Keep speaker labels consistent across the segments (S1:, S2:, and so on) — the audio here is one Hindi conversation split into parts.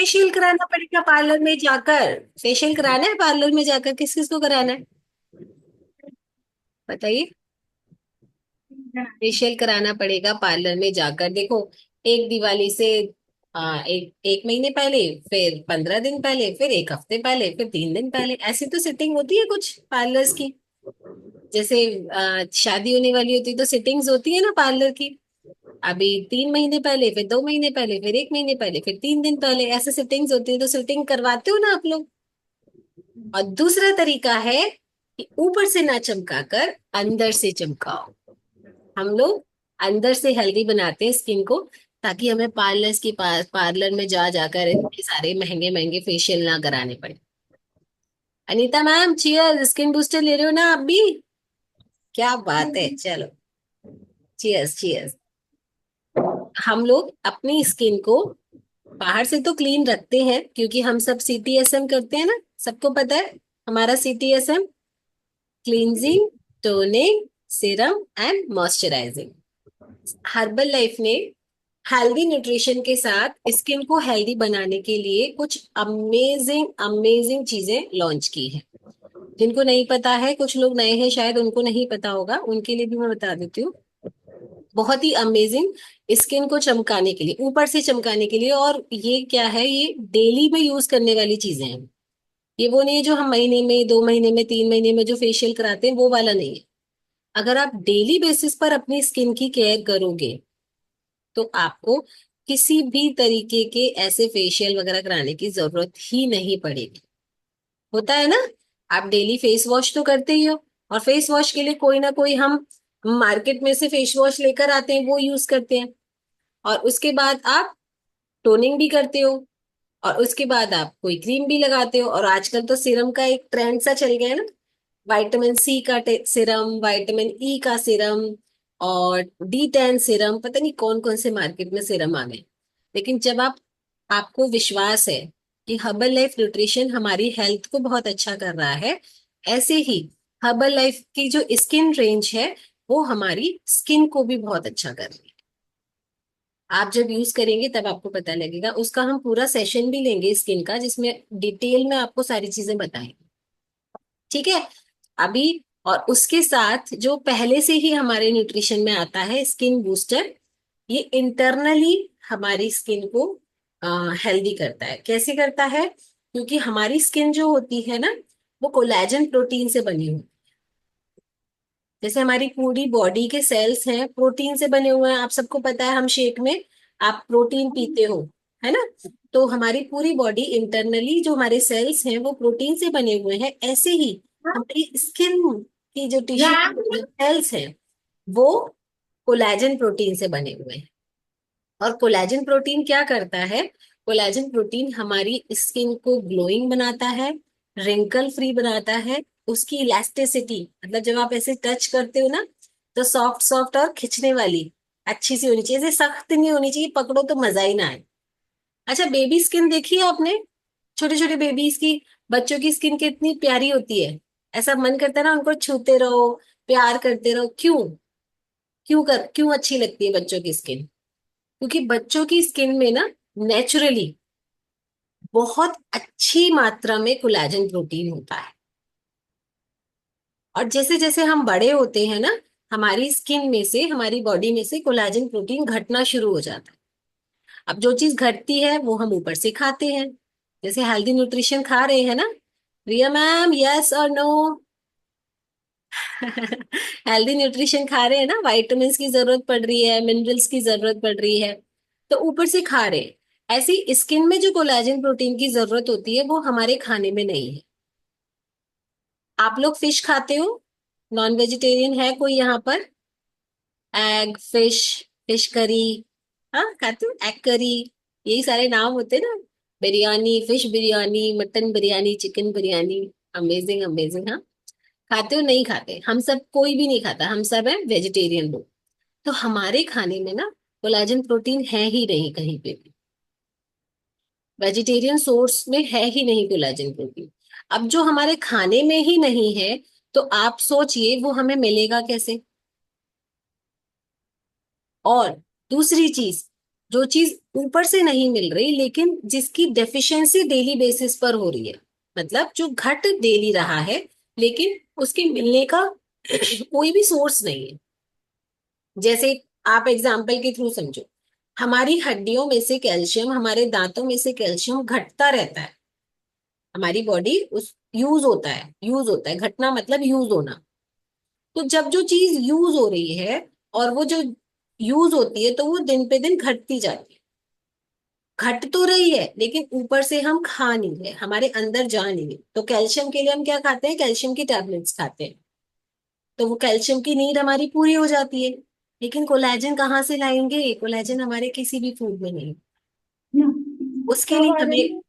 S1: फेशियल कराना पड़ेगा पार्लर में जाकर। फेशियल कराना है पार्लर में जाकर, किस किस को कराना है बताइए। फेशियल कराना पड़ेगा पार्लर में जाकर। देखो, एक दिवाली से एक एक महीने पहले, फिर 15 दिन पहले, फिर एक हफ्ते पहले, फिर 3 दिन पहले, ऐसी तो सिटिंग होती है कुछ पार्लर्स की। जैसे शादी होने वाली होती है तो सिटिंग्स होती है ना पार्लर की। अभी 3 महीने पहले, फिर 2 महीने पहले, फिर एक महीने पहले, फिर 3 दिन पहले, ऐसे सिटिंग्स होती है। तो सिटिंग करवाते हो ना आप लोग। और दूसरा तरीका है कि ऊपर से ना चमका कर अंदर से चमकाओ। हम लोग अंदर से हेल्दी बनाते हैं स्किन को, ताकि हमें पार्लर्स के पास, पार्लर में जा जाकर इतने सारे महंगे महंगे फेशियल ना कराने पड़े। Anita ma'am, cheers. Skin booster ले रहे हो ना आप भी? क्या बात है, चलो। Cheers cheers. हम लोग अपनी स्किन को बाहर से तो क्लीन रखते हैं, क्योंकि हम सब सीटीएसएम करते हैं ना, सबको पता है हमारा CTSM. Cleansing, toning, serum and moisturising. Herbalife ने हेल्दी न्यूट्रिशन के साथ स्किन को हेल्दी बनाने के लिए कुछ अमेजिंग अमेजिंग चीजें लॉन्च की है। जिनको नहीं पता है, कुछ लोग नए हैं शायद, उनको नहीं पता होगा, उनके लिए भी मैं बता देती हूँ। बहुत ही अमेजिंग, स्किन को चमकाने के लिए, ऊपर से चमकाने के लिए। और ये क्या है, ये डेली में यूज करने वाली चीजें हैं। ये वो नहीं है जो हम महीने में, 2 महीने में, 3 महीने में जो फेशियल कराते हैं, वो वाला नहीं है। अगर आप डेली बेसिस पर अपनी स्किन की केयर करोगे तो आपको किसी भी तरीके के ऐसे फेशियल वगैरह कराने की जरूरत ही नहीं पड़ेगी। होता है ना, आप डेली फेस वॉश तो करते ही हो, और फेस वॉश के लिए कोई ना कोई हम मार्केट में से फेस वॉश लेकर आते हैं, वो यूज करते हैं। और उसके बाद आप टोनिंग भी करते हो, और उसके बाद आप कोई क्रीम भी लगाते हो। और आजकल तो सीरम का एक ट्रेंड सा चल गया है ना, विटामिन सी का सीरम, विटामिन ई का सीरम, और D10 सीरम, पता नहीं कौन कौन से मार्केट में सीरम आ गए। लेकिन जब आपको विश्वास है कि हर्बल लाइफ न्यूट्रिशन हमारी हेल्थ को बहुत अच्छा कर रहा है, ऐसे ही हर्बल लाइफ की जो स्किन रेंज है वो हमारी स्किन को भी बहुत अच्छा कर रही है। आप जब यूज करेंगे तब आपको पता लगेगा। उसका हम पूरा सेशन भी लेंगे स्किन का, जिसमें डिटेल में आपको सारी चीजें बताएंगे। ठीक है। अभी, और उसके साथ जो पहले से ही हमारे न्यूट्रिशन में आता है स्किन बूस्टर, ये इंटरनली हमारी स्किन को हेल्दी करता है। कैसे करता है? क्योंकि हमारी स्किन जो होती है ना, वो कोलेजन प्रोटीन से बनी हुई। जैसे हमारी पूरी बॉडी के सेल्स हैं, प्रोटीन से बने हुए हैं। आप सबको पता है, हम शेक में आप प्रोटीन पीते हो, है ना? तो हमारी पूरी बॉडी इंटरनली जो हमारे सेल्स हैं वो प्रोटीन से बने हुए हैं। ऐसे ही हमारी स्किन की जो टिश्यू सेल्स हैं वो कोलेजन प्रोटीन से बने हुए हैं। और कोलेजन प्रोटीन क्या करता है? कोलेजन प्रोटीन हमारी स्किन को ग्लोइंग बनाता है, रिंकल फ्री बनाता है। उसकी इलास्टिसिटी, मतलब जब आप ऐसे टच करते हो ना, तो सॉफ्ट सॉफ्ट और खिंचने वाली अच्छी सी होनी चाहिए। ऐसे सख्त नहीं होनी चाहिए, पकड़ो तो मजा ही ना आए। अच्छा, बेबी स्किन देखी है आपने? छोटे छोटे बेबीज की, बच्चों की स्किन कितनी प्यारी होती है। ऐसा मन करता है ना उनको छूते रहो, प्यार करते रहो। क्यों? क्यों अच्छी लगती है बच्चों की स्किन? क्योंकि बच्चों की स्किन में ना नेचुरली बहुत अच्छी मात्रा में कोलेजन प्रोटीन होता है। और जैसे जैसे हम बड़े होते हैं ना, हमारी स्किन में से, हमारी बॉडी में से कोलेजन प्रोटीन घटना शुरू हो जाता है। अब जो चीज घटती है वो हम ऊपर से खाते हैं। जैसे हेल्दी न्यूट्रिशन खा रहे हैं ना, रिया मैम, यस और नो? हेल्दी न्यूट्रिशन खा रहे हैं ना, वाइटामिन की जरूरत पड़ रही है, मिनरल्स की जरूरत पड़ रही है, तो ऊपर से खा रहे हैं। ऐसी स्किन में जो कोलेजन प्रोटीन की जरूरत होती है वो हमारे खाने में नहीं है। आप लोग फिश खाते हो? नॉन वेजिटेरियन है कोई यहाँ पर? एग, फिश, फिश करी, हाँ खाते हो? एग करी, यही सारे नाम होते हैं ना। Biryani, fish biryani, mutton biryani, chicken biryani. Amazing amazing, हाँ। खाते हो? नहीं खाते? हम सब, कोई भी नहीं खाता, हम सब है वेजिटेरियन लोग। तो हमारे खाने में ना कोलेजन प्रोटीन है ही नहीं कहीं पे भी। वेजिटेरियन सोर्स में है ही नहीं कोलेजन प्रोटीन। अब जो हमारे खाने में ही नहीं है, तो आप सोचिए वो हमें मिलेगा कैसे? और दूसरी चीज, जो चीज ऊपर से नहीं मिल रही लेकिन जिसकी डेफिशिएंसी डेली बेसिस पर हो रही है, मतलब जो घट डेली रहा है लेकिन उसके मिलने का कोई भी सोर्स नहीं है। जैसे आप एग्जाम्पल के थ्रू समझो, हमारी हड्डियों में से कैल्शियम, हमारे दांतों में से कैल्शियम घटता रहता है। हमारी बॉडी उस यूज होता है, घटना मतलब यूज होना। तो जब जो चीज यूज हो रही है और वो जो यूज होती है तो वो दिन पे दिन घटती जाती है। घट तो रही है लेकिन ऊपर से हम खा नहीं रहे, हमारे अंदर जा नहीं रही। तो कैल्शियम के लिए हम क्या खाते हैं, कैल्शियम की टैबलेट्स खाते हैं। तो वो कैल्शियम की नीड हमारी पूरी हो जाती है। लेकिन कोलेजन कहाँ से लाएंगे, कोलेजन हमारे किसी भी फूड में नहीं। उसके लिए हमें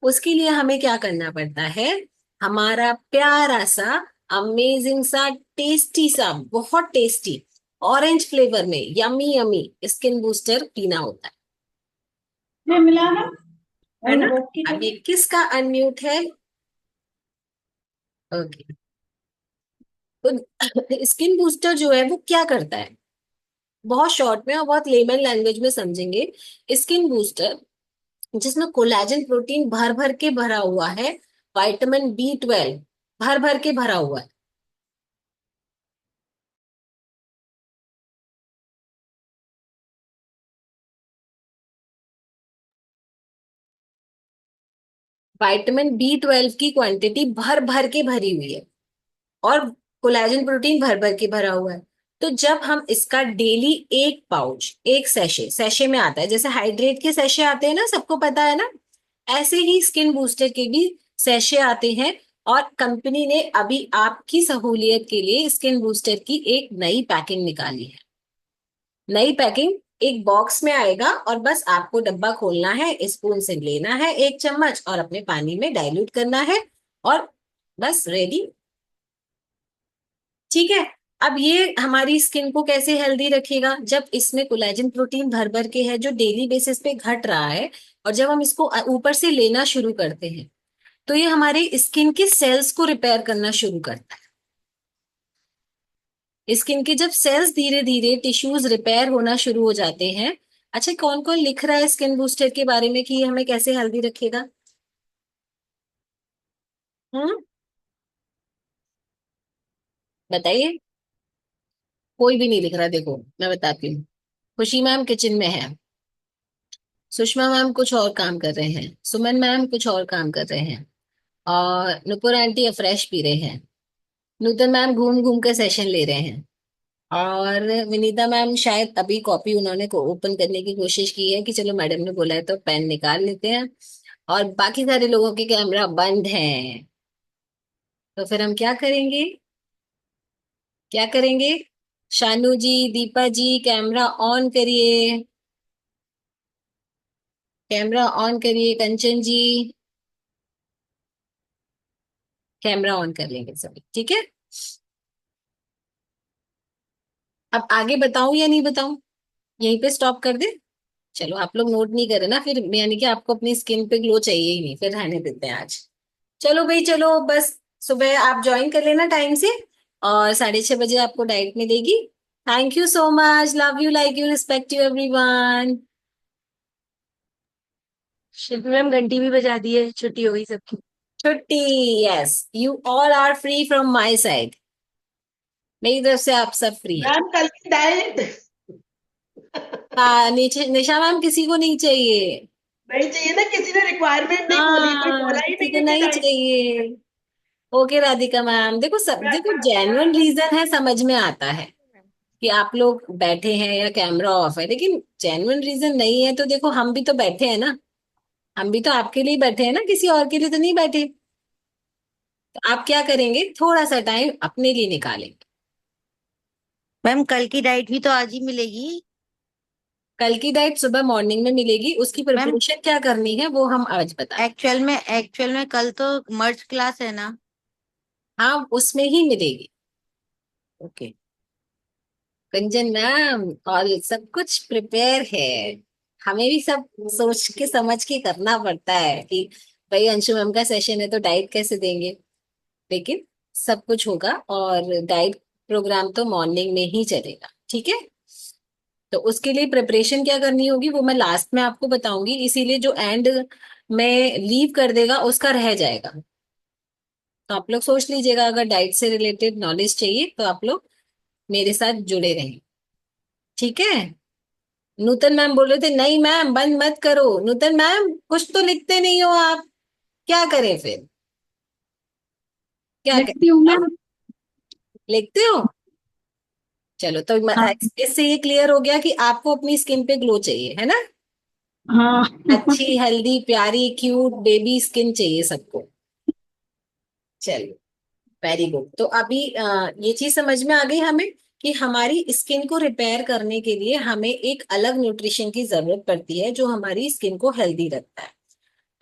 S1: उसके लिए हमें क्या करना पड़ता है, हमारा प्यारा सा, अमेजिंग सा, टेस्टी सा, बहुत टेस्टी ऑरेंज फ्लेवर में यमी यमी स्किन बूस्टर पीना होता
S2: ये मिला ना।
S1: है
S2: और
S1: ना।
S2: रोक की
S1: अब ये
S2: जगह।
S1: किसका अनम्यूट है? ओके। तो स्किन बूस्टर जो है वो क्या करता है, बहुत शॉर्ट में और बहुत लेमन लैंग्वेज में समझेंगे। स्किन बूस्टर जिसमें कोलेजन प्रोटीन भर भर के भरा हुआ है, विटामिन B12 भर भर के भरा हुआ है। विटामिन B12 की क्वांटिटी भर भर के भरी हुई है और कोलेजन प्रोटीन भर भर के भरा हुआ है। तो जब हम इसका डेली एक पाउच, एक सैशे, सैशे में आता है जैसे हाइड्रेट के सैशे आते हैं ना, सबको पता है ना, ऐसे ही स्किन बूस्टर के भी सैशे आते हैं। और कंपनी ने अभी आपकी सहूलियत के लिए स्किन बूस्टर की एक नई पैकिंग निकाली है। नई पैकिंग एक बॉक्स में आएगा और बस आपको डब्बा खोलना है, स्पून से लेना है एक चम्मच और अपने पानी में डाइल्यूट करना है और बस रेडी। ठीक है। अब ये हमारी स्किन को कैसे हेल्दी रखेगा, जब इसमें कोलेजन प्रोटीन भर भर के है जो डेली बेसिस पे घट रहा है, और जब हम इसको ऊपर से लेना शुरू करते हैं तो ये हमारे स्किन के सेल्स को रिपेयर करना शुरू करता है। स्किन के जब सेल्स धीरे धीरे टिश्यूज रिपेयर होना शुरू हो जाते हैं। अच्छा, कौन कौन लिख रहा है स्किन बूस्टर के बारे में कि ये हमें कैसे हेल्दी रखेगा? हम्म, बताइए। कोई भी नहीं लिख रहा, देखो मैं बताती हूँ। खुशी मैम किचन में है, सुषमा मैम कुछ और काम कर रहे हैं, सुमन मैम कुछ और काम कर रहे हैं, और नुपुर आंटी अफ्रेश पी रहे हैं, नूतन मैम घूम घूम कर सेशन ले रहे हैं, और विनीता मैम शायद अभी कॉपी उन्होंने को ओपन करने की कोशिश की है कि चलो मैडम ने बोला है तो पेन निकाल लेते हैं। और बाकी सारे लोगों के कैमरा बंद हैं। तो फिर हम क्या करेंगे, क्या करेंगे? शानू जी, दीपा जी, कैमरा ऑन करिए, कैमरा ऑन करिए, कंचन जी, कैमरा ऑन कर लेंगे सभी, ठीक है। अब आगे बताऊं या नहीं बताऊं, यहीं पे स्टॉप कर दे? चलो, आप लोग नोट नहीं करे ना फिर, यानी कि आपको अपनी स्किन पे ग्लो चाहिए ही नहीं, फिर रहने देते हैं आज। चलो भाई चलो, बस सुबह आप ज्वाइन कर लेना टाइम से, और 6:30 बजे आपको डाइट मिलेगी। Thank you so much, love you, like you, respect you everyone.
S2: Shilpi ma'am घंटी भी बजा दी है, छुट्टी हो गई सबकी।
S1: छुट्टी, yes, you all are free from my side. मेरी तरफ से आप सब फ्री हैं।
S2: मैम कल की डाइट
S1: हाँ, निशा मैम किसी को नहीं चाहिए।
S2: नहीं चाहिए ना, किसी ने रिक्वायरमेंट नहीं बोली, कोई
S1: हाँ,
S2: बोला ही
S1: किसी
S2: नहीं
S1: को
S2: है कि
S1: नहीं
S2: डाइट।
S1: चाहिए। ओके राधिका मैम, देखो सब, देखो जेन्युइन रीजन है, समझ में आता है कि आप लोग बैठे हैं या कैमरा ऑफ है, लेकिन जेन्युइन रीजन नहीं है तो देखो हम भी तो बैठे हैं ना। हम भी तो आपके लिए बैठे हैं ना, किसी और के लिए तो नहीं बैठे। तो आप क्या करेंगे, थोड़ा सा टाइम अपने लिए निकालेंगे।
S3: मैम कल की डाइट भी तो आज ही मिलेगी।
S1: कल की डाइट सुबह मॉर्निंग में मिलेगी, उसकी
S3: मैम
S1: प्रिपरेशन क्या करनी है वो हम आज बता।
S3: एक्चुअल में कल तो मर्ज क्लास है ना।
S1: हाँ, उसमें ही मिलेगी। ओके कंजन मैम, और सब कुछ प्रिपेयर है। हमें भी सब सोच के समझ के करना पड़ता है कि भाई अंशु मैम का सेशन है तो डाइट कैसे देंगे, लेकिन सब कुछ होगा। और डाइट प्रोग्राम तो मॉर्निंग में ही चलेगा, ठीक है। तो उसके लिए प्रिपरेशन क्या करनी होगी वो मैं लास्ट में आपको बताऊंगी, इसीलिए जो एंड में लीव कर देगा उसका रह जाएगा। तो आप लोग सोच लीजिएगा, अगर डाइट से रिलेटेड नॉलेज चाहिए तो आप लोग मेरे साथ जुड़े रहें, ठीक है। नूतन मैम बोल रहे थे नहीं मैम बंद मत करो, नूतन मैम कुछ तो लिखते नहीं हो आप, क्या करें फिर, क्या करें।
S2: लिखती हूँ मैं।
S1: लिखते हो, चलो तो
S2: हाँ।
S1: इससे ये क्लियर हो गया कि आपको अपनी स्किन पे ग्लो चाहिए, है ना।
S2: हाँ।
S1: अच्छी हेल्दी प्यारी क्यूट बेबी स्किन चाहिए सबको। चलिए, वेरी गुड। तो अभी ये चीज समझ में आ गई हमें कि हमारी स्किन को रिपेयर करने के लिए हमें एक अलग न्यूट्रिशन की जरूरत पड़ती है जो हमारी स्किन को हेल्दी रखता है।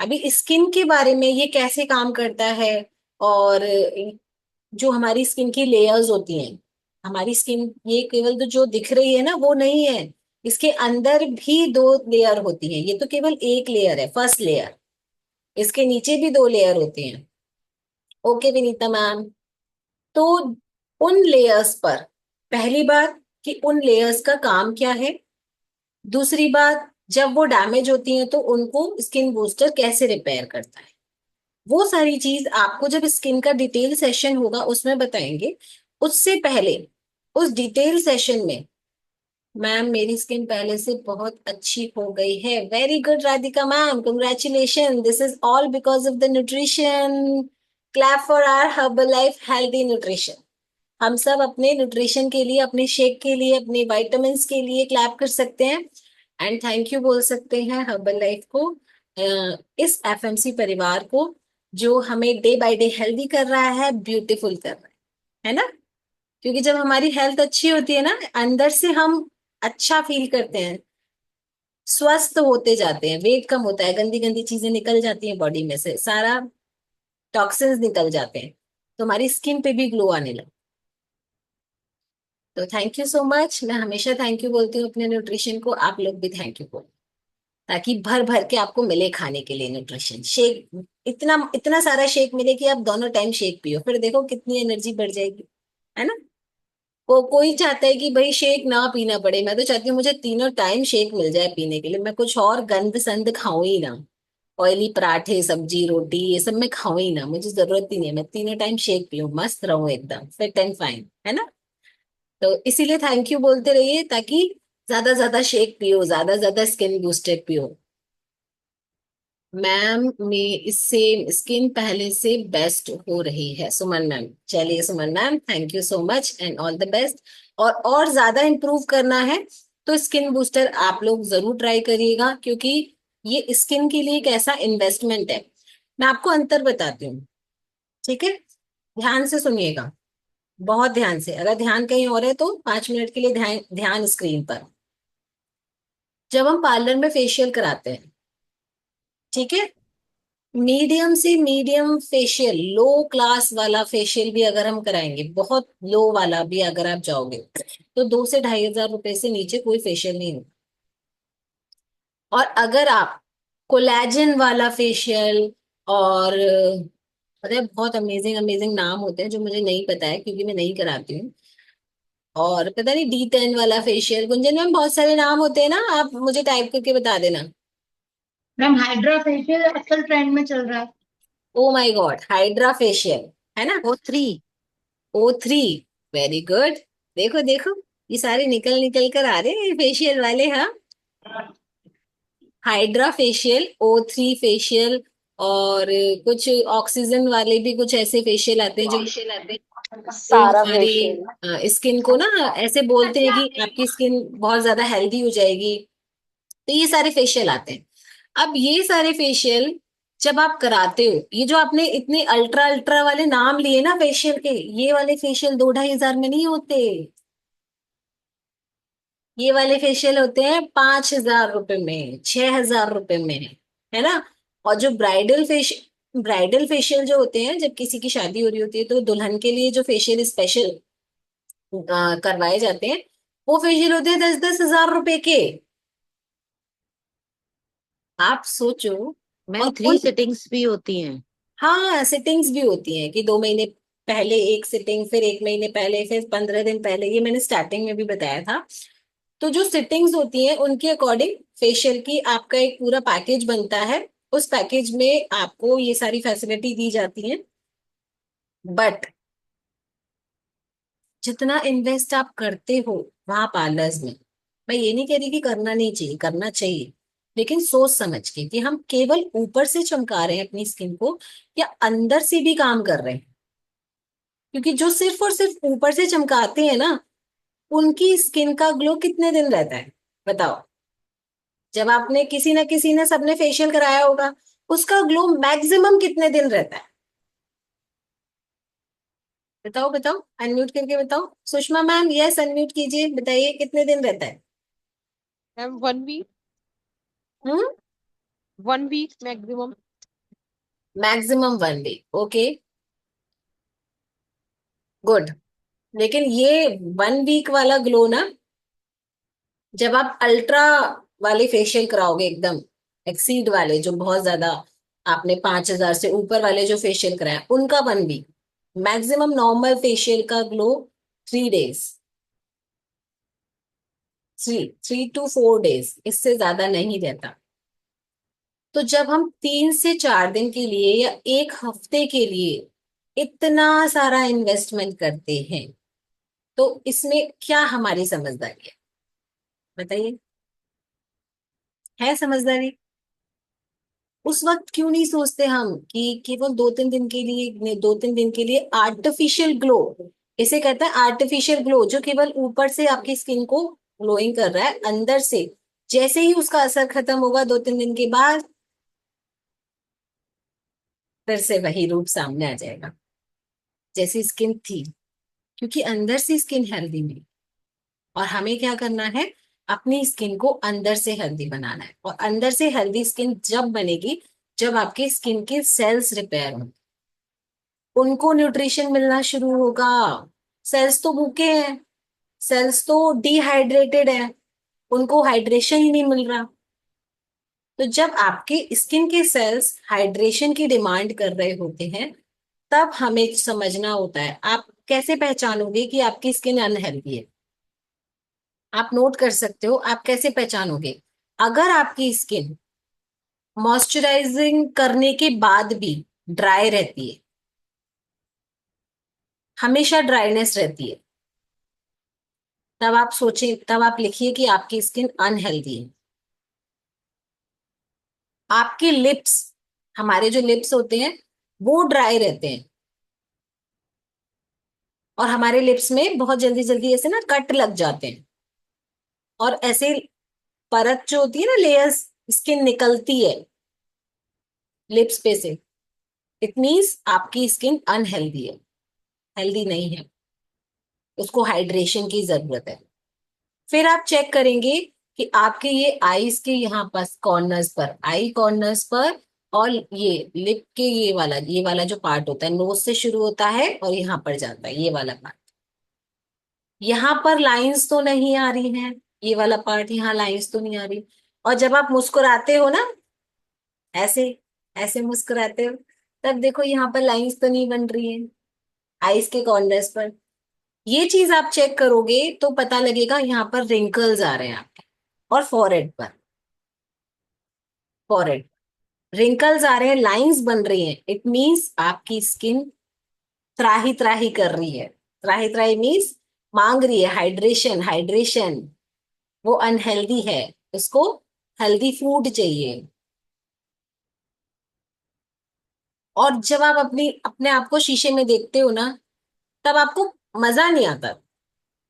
S1: अभी स्किन के बारे में ये कैसे काम करता है, और जो हमारी स्किन की लेयर्स होती हैं, हमारी स्किन ये केवल तो जो दिख रही है ना वो नहीं है, इसके अंदर भी दो लेयर होती हैं, ये तो केवल एक लेयर है, फर्स्ट लेयर, इसके नीचे भी दो लेयर होती हैं। Okay Vinita ma'am. तो उन लेयर्स पर, पहली बात कि उन लेयर्स का काम क्या है, दूसरी बात जब वो डैमेज होती हैं तो उनको स्किन बूस्टर कैसे रिपेयर करता है, वो सारी चीज आपको जब स्किन का डिटेल सेशन होगा उसमें बताएंगे। उससे पहले उस डिटेल सेशन में, मैम मेरी स्किन पहले से बहुत अच्छी हो गई है, very good Radhika ma'am, congratulation, this is all because of the nutrition. Clap for our Herbalife healthy nutrition. हम सब अपने न्यूट्रिशन के लिए, अपने शेक के लिए, अपने विटामिन्स के लिए क्लैप कर सकते हैं एंड थैंक यू बोल सकते हैं हर्बल लाइफ को, इस एफएमसी परिवार को जो हमें डे बाय डे हेल्दी कर रहा है, ब्यूटीफुल कर रहा है ना। क्योंकि जब हमारी हेल्थ अच्छी होती है ना, अंदर से हम अच्छा फील करते हैं, स्वस्थ होते जाते हैं, वेट कम होता है, गंदी गंदी चीजें निकल जाती हैं बॉडी में से, सारा टॉक्सिन्स निकल जाते हैं, तो हमारी स्किन पे भी ग्लो आने लगता है। तो थैंक यू सो मच, मैं हमेशा थैंक यू बोलती हूँ अपने न्यूट्रिशन को, आप लोग भी थैंक यू बोलो, ताकि भर भर के आपको मिले खाने के लिए न्यूट्रिशन शेक, इतना इतना सारा शेक मिले कि आप दोनों टाइम शेक पियो, फिर देखो कितनी एनर्जी बढ़ जाएगी, है ना। कोई चाहता है कि भाई शेक ना पीना पड़े, मैं तो चाहती हूँ मुझे तीनों टाइम शेक मिल जाए पीने के लिए, मैं कुछ और गंद संद खाऊं ही ना, ऑयली पराठे सब्जी रोटी ये सब मैं खाऊं ही ना, मुझे जरूरत ही नहीं है, मैं तीनों टाइम शेक पीऊं, मस्त रहूं एकदम फिट एंड फाइन, है ना। तो इसीलिए थैंक यू बोलते रहिए, ताकि ज्यादा ज्यादा शेक पियो, ज्यादा ज्यादा स्किन बूस्टर पियो। मैम में इससे स्किन पहले से बेस्ट हो रही है, सुमन मैम, चलिए Suman ma'am thank you so much and all the best. और ज्यादा इंप्रूव करना है तो स्किन बूस्टर आप लोग जरूर ट्राई करिएगा, क्योंकि ये स्किन के लिए एक ऐसा इन्वेस्टमेंट है। मैं आपको अंतर बताती हूँ, ठीक है, ध्यान से सुनिएगा, बहुत ध्यान से, अगर ध्यान कहीं और है तो 5 मिनट के लिए ध्यान ध्यान स्क्रीन पर। जब हम पार्लर में फेशियल कराते हैं, ठीक है, मीडियम से मीडियम फेशियल, लो क्लास वाला फेशियल भी अगर हम कराएंगे, बहुत लो वाला भी अगर आप जाओगे, तो 2 से 2,500 रुपए से नीचे कोई फेशियल नहीं होगा। और अगर आप कोलैजन वाला फेशियल, और पता है बहुत अमेजिंग अमेजिंग नाम होते हैं जो मुझे नहीं पता है क्योंकि मैं नहीं कराती हूँ, और पता नहीं D10 वाला फेशियल, गुंजन मैम बहुत सारे नाम होते हैं ना, आप मुझे टाइप करके बता देना।
S2: मैम हाइड्रा फेशियल आजकल ट्रेंड में चल रहा है।
S1: Oh my God, hydra facial, है ना।
S3: O3।
S1: O3, very good. देखो देखो, ये सारे निकल निकल कर आ रहे हैं फेशियल वाले, हाँ। हाइड्रा फेशियल, O3 फेशियल, और कुछ ऑक्सीजन वाले भी कुछ ऐसे फेशियल आते हैं जो
S2: सारा फेशियल।
S1: हमारी स्किन को ना ऐसे बोलते हैं कि आपकी स्किन बहुत ज्यादा हेल्दी हो जाएगी, तो ये सारे फेशियल आते हैं। अब ये सारे फेशियल जब आप कराते हो, ये जो आपने इतने अल्ट्रा अल्ट्रा वाले नाम लिए ना फेशियल के, ये वाले फेशियल 2-2,500 में नहीं होते, ये वाले फेशियल होते हैं 5,000 रुपए में, 6,000 रुपए में, है ना। और जो ब्राइडल फेशियल जो होते हैं, जब किसी की शादी हो रही होती है तो दुल्हन के लिए जो फेशियल स्पेशल करवाए जाते हैं, वो फेशियल होते हैं 10-10 हजार रुपए के, आप सोचो।
S3: मैम
S1: और
S3: 3 सिटिंग्स भी होती हैं।
S1: हाँ सिटिंग्स भी होती हैं कि 2 महीने पहले एक सिटिंग, फिर 1 महीने पहले, फिर 15 दिन पहले, ये मैंने स्टार्टिंग में भी बताया था। तो जो सिटिंग्स होती हैं उनके अकॉर्डिंग फेशियल की आपका एक पूरा पैकेज बनता है। उस पैकेज में आपको ये सारी फैसिलिटी दी जाती है। बट जितना इन्वेस्ट आप करते हो वहां पार्लर्स में, मैं ये नहीं कह रही कि करना नहीं चाहिए, करना चाहिए, लेकिन सोच समझ के कि हम केवल ऊपर से चमका रहे हैं अपनी स्किन को या अंदर से भी काम कर रहे हैं। क्योंकि जो सिर्फ और सिर्फ ऊपर से चमकाते हैं ना, उनकी स्किन का ग्लो कितने दिन रहता है बताओ। जब आपने किसी ना किसी ने सबने फेशियल कराया होगा, उसका ग्लो मैक्सिमम कितने दिन रहता है? बताओ बताओ, अनम्यूट करके बताओ। सुषमा मैम, यस अनम्यूट कीजिए, बताइए कितने दिन रहता है?
S4: Ma'am 1 week.
S1: हम्म।
S4: 1 week maximum.
S1: Maximum 1 week, okay, good. लेकिन ये 1 वीक वाला ग्लो ना, जब आप अल्ट्रा वाले फेशियल कराओगे, एकदम एक्सीड वाले, जो बहुत ज्यादा आपने 5,000 से ऊपर वाले जो फेशियल कराए उनका 1 वीक। मैक्सिमम नॉर्मल फेशियल का ग्लो 3 डेज, 3 to 4 डेज, इससे ज्यादा नहीं रहता। तो जब हम 3 से 4 दिन के लिए या एक हफ्ते के लिए इतना सारा इन्वेस्टमेंट करते हैं, तो इसमें क्या हमारी समझदारी है बताइए? है समझदारी? उस वक्त क्यों नहीं सोचते हम कि केवल 2-3 दिन के लिए, 2-3 दिन के लिए आर्टिफिशियल ग्लो, इसे कहते हैं आर्टिफिशियल ग्लो, जो केवल ऊपर से आपकी स्किन को ग्लोइंग कर रहा है, अंदर से जैसे ही उसका असर खत्म होगा 2-3 दिन के बाद, फिर से वही रूप सामने आ जाएगा जैसी स्किन थी। क्योंकि अंदर से स्किन हेल्दी नहीं। और हमें क्या करना है? अपनी स्किन को अंदर से हेल्दी बनाना है। और अंदर से हेल्दी स्किन जब बनेगी, जब आपके स्किन के सेल्स रिपेयर हों, उनको न्यूट्रिशन मिलना शुरू होगा। सेल्स तो भूखे हैं, सेल्स तो डिहाइड्रेटेड है, उनको हाइड्रेशन ही नहीं मिल रहा। तो जब आपके स्किन के सेल्स हाइड्रेशन की डिमांड कर रहे होते हैं, तब हमें समझना होता है। आप कैसे पहचानोगे कि आपकी स्किन अनहेल्दी है? आप नोट कर सकते हो, आप कैसे पहचानोगे? अगर आपकी स्किन मॉइस्चराइजिंग करने के बाद भी ड्राई रहती है, हमेशा ड्राइनेस रहती है, तब आप सोचें, तब आप लिखिए कि आपकी स्किन अनहेल्दी है। आपके लिप्स, हमारे जो लिप्स होते हैं वो ड्राई रहते हैं, और हमारे लिप्स में बहुत जल्दी जल्दी ऐसे ना कट लग जाते हैं, और ऐसे परत जो होती है ना, लेयर्स, स्किन निकलती है लिप्स पे से। इट मीन्स आपकी स्किन अनहेल्दी है, हेल्दी नहीं है, उसको हाइड्रेशन की जरूरत है। फिर आप चेक करेंगे कि आपके ये आईज के यहाँ पास कॉर्नर्स पर, आई कॉर्नर्स पर, और ये लिप के ये वाला जो पार्ट होता है, नोज से शुरू होता है और यहाँ पर जाता है, ये वाला पार्ट, यहाँ पर लाइंस तो नहीं आ रही हैं, ये वाला पार्ट यहाँ लाइंस तो नहीं आ रही। और जब आप मुस्कुराते हो ना, ऐसे ऐसे मुस्कुराते हो, तब देखो यहाँ पर लाइंस तो नहीं बन रही है आईज के कॉर्नर्स पर। ये चीज आप चेक करोगे तो पता लगेगा यहाँ पर रिंकल्स आ रहे हैं आपके। और फॉरहेड पर, फॉरहेड रिंकल्स आ रहे हैं, लाइंस बन रही हैं, इट मींस आपकी स्किन त्राही त्राही कर रही है। त्राही त्राही मींस मांग रही है हाइड्रेशन, हाइड्रेशन। वो अनहेल्दी है, उसको हेल्दी फूड चाहिए। और जब आप अपनी अपने आप को शीशे में देखते हो ना, तब आपको मजा नहीं आता,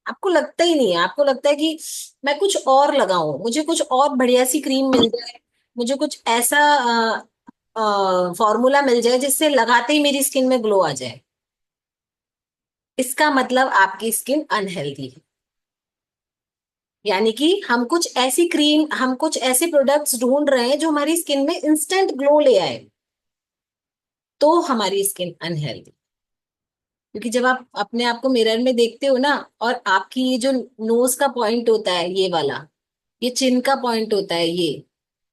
S1: आपको लगता ही नहीं है, आपको लगता है कि मैं कुछ और लगाऊं, मुझे कुछ और बढ़िया सी क्रीम मिल जाए, मुझे कुछ ऐसा फॉर्मूला मिल जाए जिससे लगाते ही मेरी स्किन में ग्लो आ जाए। इसका मतलब आपकी स्किन अनहेल्दी है। यानी कि हम कुछ ऐसे प्रोडक्ट्स ढूंढ रहे हैं जो हमारी स्किन में इंस्टेंट ग्लो ले आए, तो हमारी स्किन अनहेल्दी। क्योंकि जब आप अपने आप को मिरर में देखते हो ना, और आपकी ये जो नोज का पॉइंट होता है ये वाला, ये चिन का पॉइंट होता है ये,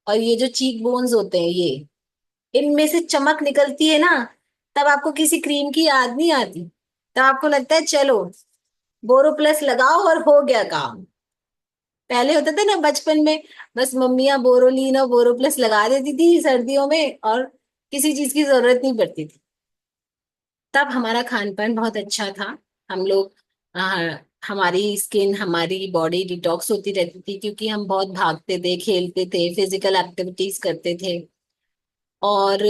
S1: और ये जो चीक बोन्स होते हैं ये, इनमें से चमक निकलती है ना, तब आपको किसी क्रीम की याद नहीं आती। तब आपको लगता है चलो बोरो प्लस लगाओ और हो गया काम। पहले होता था ना बचपन में, बस मम्मियाँ बोरोलीन और बोरो प्लस लगा देती थी सर्दियों में, और किसी चीज की जरूरत नहीं पड़ती थी। तब हमारा खान पान बहुत अच्छा था। हम लोग हमारी स्किन, हमारी बॉडी डिटॉक्स होती रहती थी, क्योंकि हम बहुत भागते थे, खेलते थे, फिजिकल एक्टिविटीज करते थे, और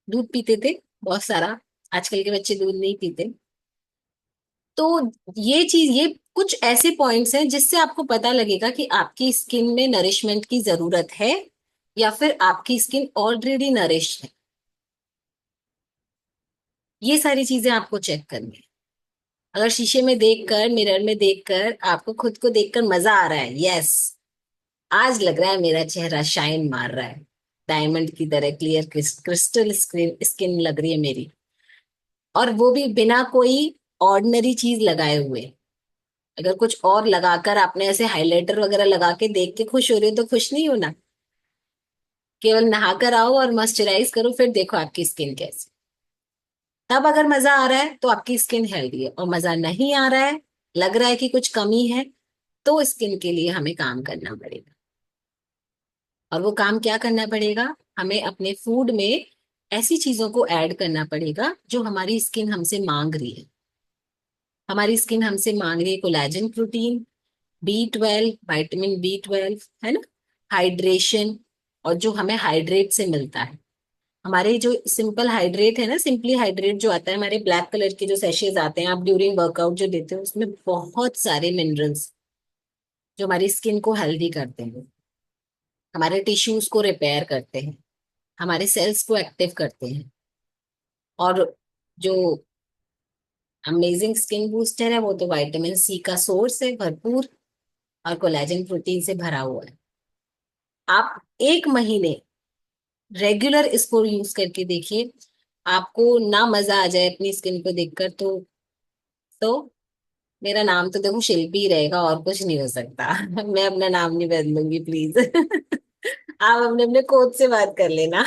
S1: दूध पीते थे बहुत सारा। आजकल के बच्चे दूध नहीं पीते। तो ये चीज, ये कुछ ऐसे पॉइंट्स हैं जिससे आपको पता लगेगा कि आपकी स्किन में नरिशमेंट की जरूरत है, या फिर आपकी स्किन ऑलरेडी नरिश है। ये सारी चीजें आपको चेक करनी है। अगर शीशे में देखकर, मिरर में देखकर आपको खुद को देखकर मजा आ रहा है, यस, आज लग रहा है मेरा चेहरा शाइन मार रहा है, डायमंड की तरह क्लियर क्रिस्टल स्क्रीन स्किन लग रही है मेरी, और वो भी बिना कोई ऑर्डिनरी चीज लगाए हुए। अगर कुछ और लगाकर आपने ऐसे हाइलाइटर वगैरह लगा के देख के खुश हो रही हो, तो खुश नहीं होना। केवल नहाकर आओ और मॉइस्चराइज करो, फिर देखो आपकी स्किन कैसी। तब अगर मजा आ रहा है तो आपकी स्किन हेल्दी है, और मजा नहीं आ रहा है, लग रहा है कि कुछ कमी है, तो स्किन के लिए हमें काम करना पड़ेगा। और वो काम क्या करना पड़ेगा? हमें अपने फूड में ऐसी चीजों को ऐड करना पड़ेगा जो हमारी स्किन हमसे मांग रही है। हमारी स्किन हमसे मांग रही है collagen protein, B12, vitamin B12, है ना, हाइड्रेशन, और जो हमें हाइड्रेट से मिलता है। हमारे जो सिंपल हाइड्रेट है ना, सिंपली हाइड्रेट जो आता है, हमारे ब्लैक कलर के जो सेशेज आते हैं, आप ड्यूरिंग वर्कआउट जो देते हो, उसमें बहुत सारे मिनरल्स जो हमारी स्किन को हेल्दी करते हैं, हमारे टिश्यूज को रिपेयर करते हैं, हमारे सेल्स को एक्टिव करते हैं। और जो अमेजिंग स्किन बूस्टर है, वो तो विटामिन C का सोर्स है भरपूर, और कोलेजन प्रोटीन से भरा हुआ है। आप 1 महीने रेगुलर इसको यूज करके देखिए, आपको ना मजा आ जाए अपनी स्किन को देखकर, तो मेरा नाम तो देखो शिल्पी ही रहेगा, और कुछ नहीं हो सकता। मैं अपना नाम नहीं बदलूंगी, प्लीज। आप अपने अपने कोच से बात कर लेना।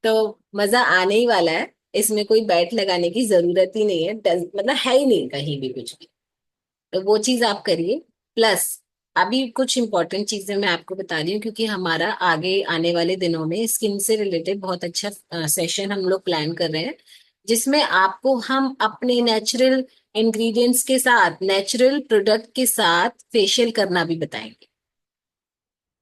S1: तो मजा आने ही वाला है, इसमें कोई बैट लगाने की जरूरत ही नहीं है, मतलब है ही नहीं कहीं भी कुछ भी। तो वो चीज आप करिए। प्लस अभी कुछ इंपॉर्टेंट चीजें मैं आपको बता रही हूँ, क्योंकि हमारा आगे आने वाले दिनों में स्किन से रिलेटेड बहुत अच्छा सेशन हम लोग प्लान कर रहे हैं, जिसमें आपको हम अपने नेचुरल इंग्रेडिएंट्स के साथ, नेचुरल प्रोडक्ट के साथ फेशियल करना भी बताएंगे।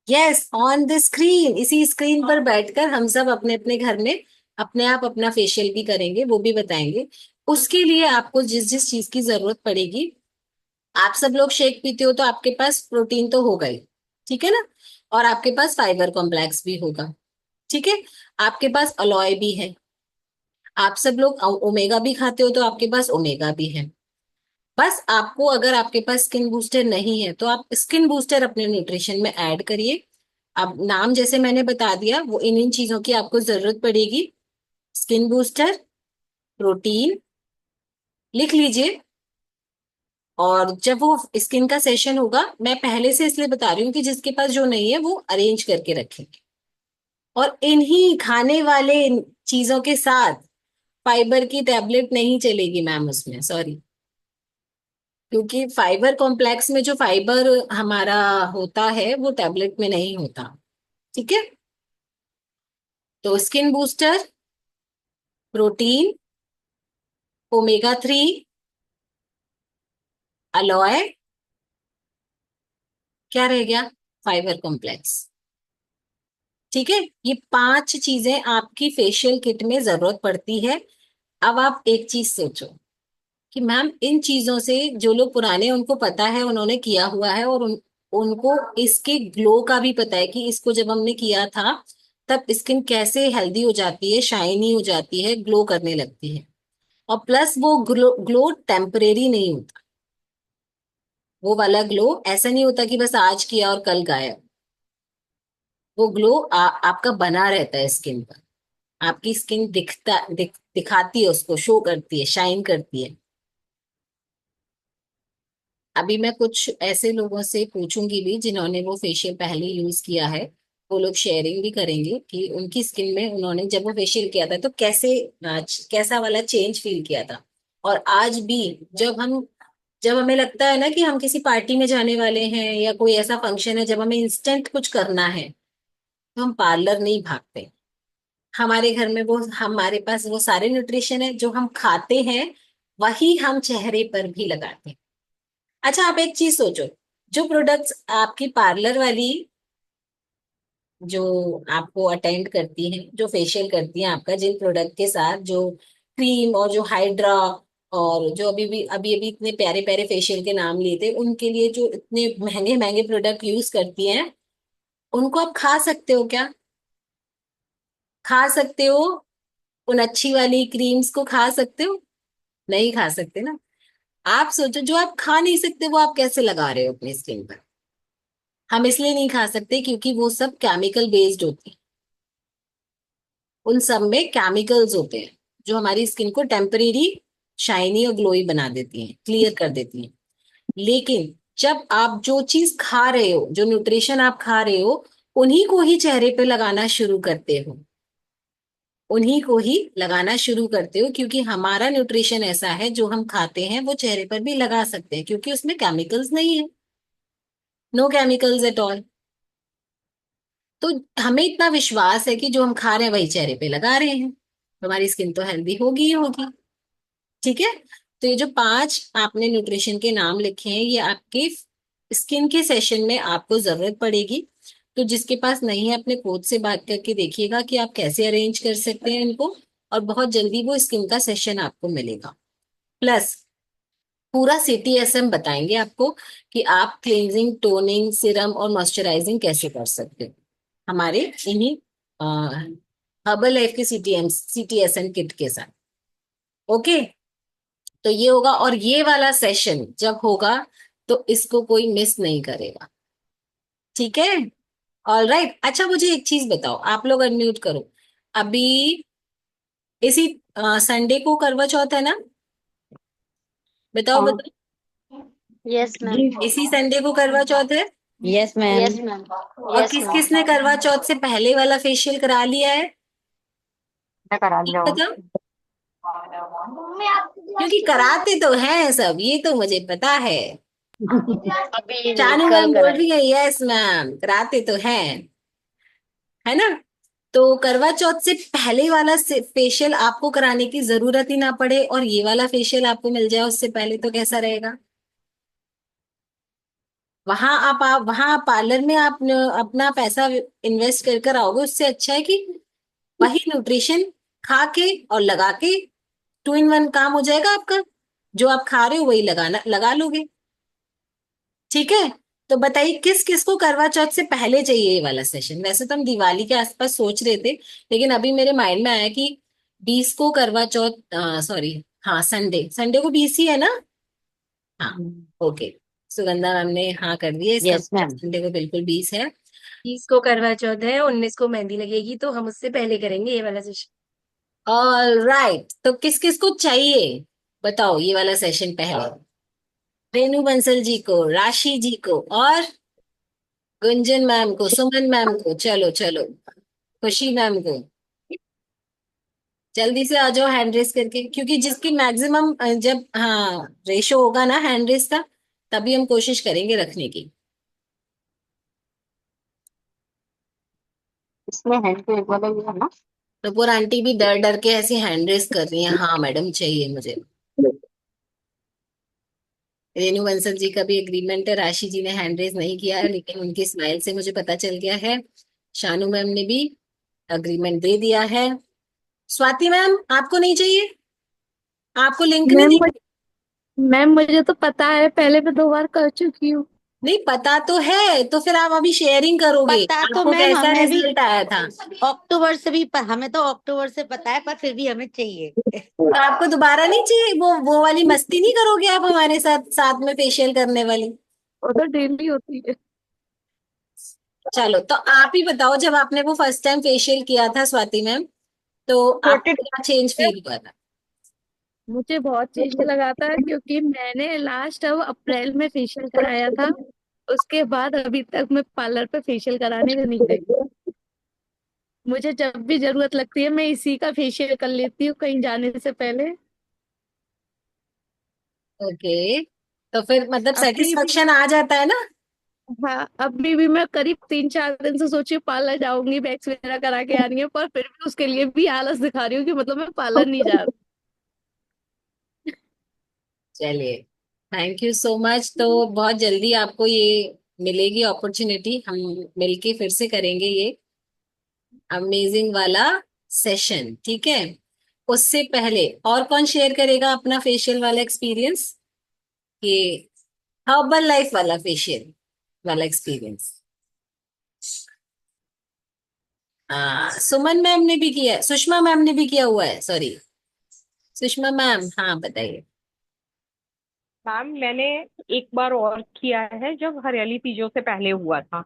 S1: यस, ऑन द स्क्रीन, इसी स्क्रीन पर बैठकर हम सब अपने अपने घर में अपने आप अपना फेशियल भी करेंगे, वो भी बताएंगे। उसके लिए आपको जिस जिस चीज की जरूरत पड़ेगी, आप सब लोग शेक पीते हो तो आपके पास प्रोटीन तो होगा ही, ठीक है ना, और आपके पास फाइबर कॉम्प्लेक्स भी होगा, ठीक है, आपके पास अलॉय भी है। आप सब लोग ओमेगा भी खाते हो तो आपके पास ओमेगा भी है। बस आपको, अगर आपके पास स्किन बूस्टर नहीं है, तो आप स्किन बूस्टर अपने न्यूट्रिशन में ऐड करिए। अब नाम जैसे मैंने बता दिया, वो इन इन चीजों की आपको जरूरत पड़ेगी। स्किन बूस्टर, प्रोटीन, लिख लीजिए। और जब वो स्किन का सेशन होगा, मैं पहले से इसलिए बता रही हूँ कि जिसके पास जो नहीं है वो अरेंज करके रखेंगे। और इन्हीं खाने वाले चीजों के साथ फाइबर की टैबलेट नहीं चलेगी मैम उसमें, सॉरी, क्योंकि फाइबर कॉम्प्लेक्स में जो फाइबर हमारा होता है वो टैबलेट में नहीं होता, ठीक है। तो skin booster, protein, omega 3, alloy, क्या रह गया, फाइबर कॉम्प्लेक्स, ठीक है। ये 5 चीजें आपकी फेशियल किट में जरूरत पड़ती है। अब आप एक चीज सोचो कि मैम इन चीजों से जो लोग पुराने, उनको पता है, उन्होंने किया हुआ है, और उनको इसके ग्लो का भी पता है कि इसको जब हमने किया था तब स्किन कैसे हेल्दी हो जाती है, शाइनी हो जाती है, ग्लो करने लगती है। और प्लस वो ग्लो ग्लो टेम्परेरी नहीं होता। वो वाला ग्लो ऐसा नहीं होता कि बस आज किया और कल गायब। वो ग्लो आपका बना रहता है स्किन पर। आपकी स्किन दिखाती है, उसको शो करती है, शाइन करती है। अभी मैं कुछ ऐसे लोगों से पूछूंगी भी जिन्होंने वो फेशियल पहले यूज किया है, वो लोग शेयरिंग भी करेंगे कि उनकी स्किन में उन्होंने जब वो फेशियल किया था तो कैसा वाला चेंज फील किया था। और आज भी जब हम जब हमें लगता है ना कि हम किसी पार्टी में जाने वाले हैं या कोई ऐसा फंक्शन है जब हमें इंस्टेंट कुछ करना है, तो हम पार्लर नहीं भागते। हमारे घर में वो हमारे पास वो सारे न्यूट्रिशन है जो हम खाते हैं, वही हम चेहरे पर भी लगाते हैं। अच्छा, आप एक चीज सोचो, जो प्रोडक्ट्स आपकी पार्लर वाली जो आपको अटेंड करती हैं, जो फेशियल करती हैं आपका, जिन प्रोडक्ट के साथ जो क्रीम और जो हाइड्रा और जो अभी अभी अभी इतने प्यारे प्यारे फेशियल के नाम लिए थे, उनके लिए जो इतने महंगे महंगे प्रोडक्ट यूज करती हैं, उनको आप खा सकते हो क्या? खा सकते हो? उन अच्छी वाली क्रीम्स को खा सकते हो? नहीं खा सकते ना। आप सोचो, जो आप खा नहीं सकते वो आप कैसे लगा रहे हो अपनी स्किन पर? हम इसलिए नहीं खा सकते क्योंकि वो सब केमिकल बेस्ड होते हैं। उन सब में केमिकल्स होते हैं जो हमारी स्किन को टेम्परेरी शाइनी और ग्लोई बना देती हैं, क्लियर कर देती हैं। लेकिन जब आप जो चीज खा रहे हो, जो न्यूट्रिशन आप खा रहे हो, उन्हीं को ही चेहरे पे लगाना शुरू करते हो। उन्हीं को ही लगाना शुरू करते हो क्योंकि हमारा न्यूट्रिशन ऐसा है, जो हम खाते हैं वो चेहरे पर भी लगा सकते हैं क्योंकि उसमें केमिकल्स नहीं है। No chemicals at all. तो हमें इतना विश्वास है कि जो हम खा रहे हैं वही चेहरे पे लगा रहे हैं, तो हमारी स्किन तो हेल्दी होगी ही होगी। ठीक है। तो ये जो 5 आपने न्यूट्रिशन के नाम लिखे हैं, ये आपके स्किन के सेशन में आपको जरूरत पड़ेगी। तो जिसके पास नहीं है, अपने कोच से बात करके देखिएगा कि आप कैसे अरेंज कर सकते हैं इनको, और बहुत जल्दी वो स्किन का सेशन आपको मिलेगा। प्लस पूरा CTSM बताएंगे आपको कि आप क्लींजिंग, टोनिंग, सीरम और मॉइस्चराइजिंग कैसे कर सकते हो हमारे इन्हीं हर्बल लाइफ के CTSM किट के साथ। ओके। तो ये होगा, और ये वाला सेशन जब होगा तो इसको कोई मिस नहीं करेगा। ठीक है। All right. अच्छा, मुझे एक चीज बताओ, आप लोग अनम्यूट करो अभी। इसी संडे को करवा चौथ है ना? बताओ
S2: हाँ
S1: बताओ।
S3: Yes ma'am.
S2: जी।
S1: इसी संडे को करवा चौथ है।
S3: Yes ma'am.
S2: Yes ma'am.
S1: और किस किस ने करवा चौथ से पहले वाला फेशियल करा लिया है?
S2: मैं करा
S1: एक
S2: लिया
S1: बताओ। क्योंकि कराते तो हैं सब, ये तो मुझे पता है।
S3: अभी नहीं,
S1: चानू
S3: कल
S1: मैम बोल
S3: कराए।
S1: रही है यस मैम, कराते तो हैं, है ना? तो करवा चौथ से पहले वाला फेशियल आपको कराने की जरूरत ही ना पड़े और ये वाला फेशियल आपको मिल जाए उससे पहले, तो कैसा रहेगा? वहां पार्लर में आप अपना पैसा इन्वेस्ट कर कर आओगे, उससे अच्छा है कि वही न्यूट्रिशन खा के और लगा के 2 in 1 काम हो जाएगा आपका। जो आप खा रहे हो वही लगाना लगा लोगे। ठीक है। तो बताइए, किस किस को करवा चौथ से पहले चाहिए ये वाला सेशन? वैसे तो हम दिवाली के आसपास सोच रहे थे, लेकिन अभी मेरे माइंड में आया कि 20 को करवा चौथ, सॉरी, हाँ संडे, संडे को 20 ही है ना? हाँ। ओके। सुगंधा मैम ने हाँ कर दिया, इसका
S3: यस
S1: मतलब
S3: मैम।
S1: संडे को बिल्कुल 20 है।
S5: 20 को करवा चौथ है, 19 को मेहंदी लगेगी, तो हम उससे पहले करेंगे ये वाला सेशन।
S1: All right. तो किस किस को चाहिए बताओ ये वाला सेशन पहले? रेनू बंसल जी को, राशि जी को, और गुंजन मैम को, सुमन मैम को, चलो चलो, खुशी मैम को। जल्दी से आ जाओ हैंड रेस करके, क्योंकि जिसकी मैक्सिमम जब हाँ रेशो होगा ना हैंड रेस का, तभी हम कोशिश करेंगे रखने की।
S2: इसमें हैंड पे एक वाला ये है ना।
S1: नुपुर आंटी भी डर डर के ऐसी हैंड रेस कर रही है, हाँ मैडम चाहिए मुझे। रेनू बंसल जी का भी एग्रीमेंट है, राशि जी ने हैंड रेस नहीं किया है, लेकिन उनकी स्माइल से मुझे पता चल गया है। शानू मैम ने भी अग्रीमेंट दे दिया है। स्वाति मैम, आपको नहीं चाहिए? आपको लिंक नहीं
S6: मैम
S1: दी?
S6: मुझे मैम मुझे तो पता है, पहले मैं 2 बार कर चुकी हूँ।
S1: नहीं पता तो है, तो फिर आप अभी शेयरिंग करोगे
S3: पता तो
S1: आपको
S3: मैम
S1: कैसा
S3: हमें भी
S1: रिजल्ट आया था?
S3: अक्टूबर से भी हमें तो अक्टूबर से पता है, पर फिर भी हमें चाहिए।
S1: तो आपको दोबारा नहीं चाहिए? वो वाली मस्ती नहीं करोगे आप हमारे साथ साथ में फेशियल करने वाली?
S6: वो तो डेली होती है।
S1: चलो, तो आप ही बताओ, जब आपने वो फर्स्ट टाइम फेशियल किया था स्वाति मैम, तो आपको
S6: 42
S1: क्या चेंज फील हुआ था?
S6: मुझे बहुत चेंज लगा था, क्योंकि मैंने लास्ट अब अप्रैल में फेशियल कराया था। उसके बाद अभी तक मैं पार्लर पे फेशियल कराने नहीं गई। मुझे जब भी जरूरत लगती है मैं इसी का फेशियल कर लेती हूँ कहीं जाने से पहले।
S1: ओके। तो फिर मतलब
S6: अभी भी
S1: सेटिस्फेक्शन आ जाता है ना।
S6: हाँ, अभी भी मैं करीब 3-4 दिन से सोची पार्लर जाऊंगी, वैक्स वगैरह करा के आनी है, पर फिर भी उसके लिए भी आलस दिखा रही हूँ कि मतलब मैं पार्लर नहीं जा रही।
S1: चलिए, थैंक यू सो मच। तो बहुत जल्दी आपको ये मिलेगी अपॉर्चुनिटी, हम मिलके फिर से करेंगे ये अमेजिंग वाला सेशन, ठीक है। उससे पहले और कौन शेयर करेगा अपना फेशियल वाला एक्सपीरियंस, ये हर्बल लाइफ वाला फेशियल वाला एक्सपीरियंस? सुमन मैम ने भी किया है, सुषमा मैम ने भी किया हुआ है, सॉरी, सुषमा मैम, हाँ बताइए।
S4: मैम मैंने एक बार और किया है, जब हरियाली तीजों से पहले हुआ था।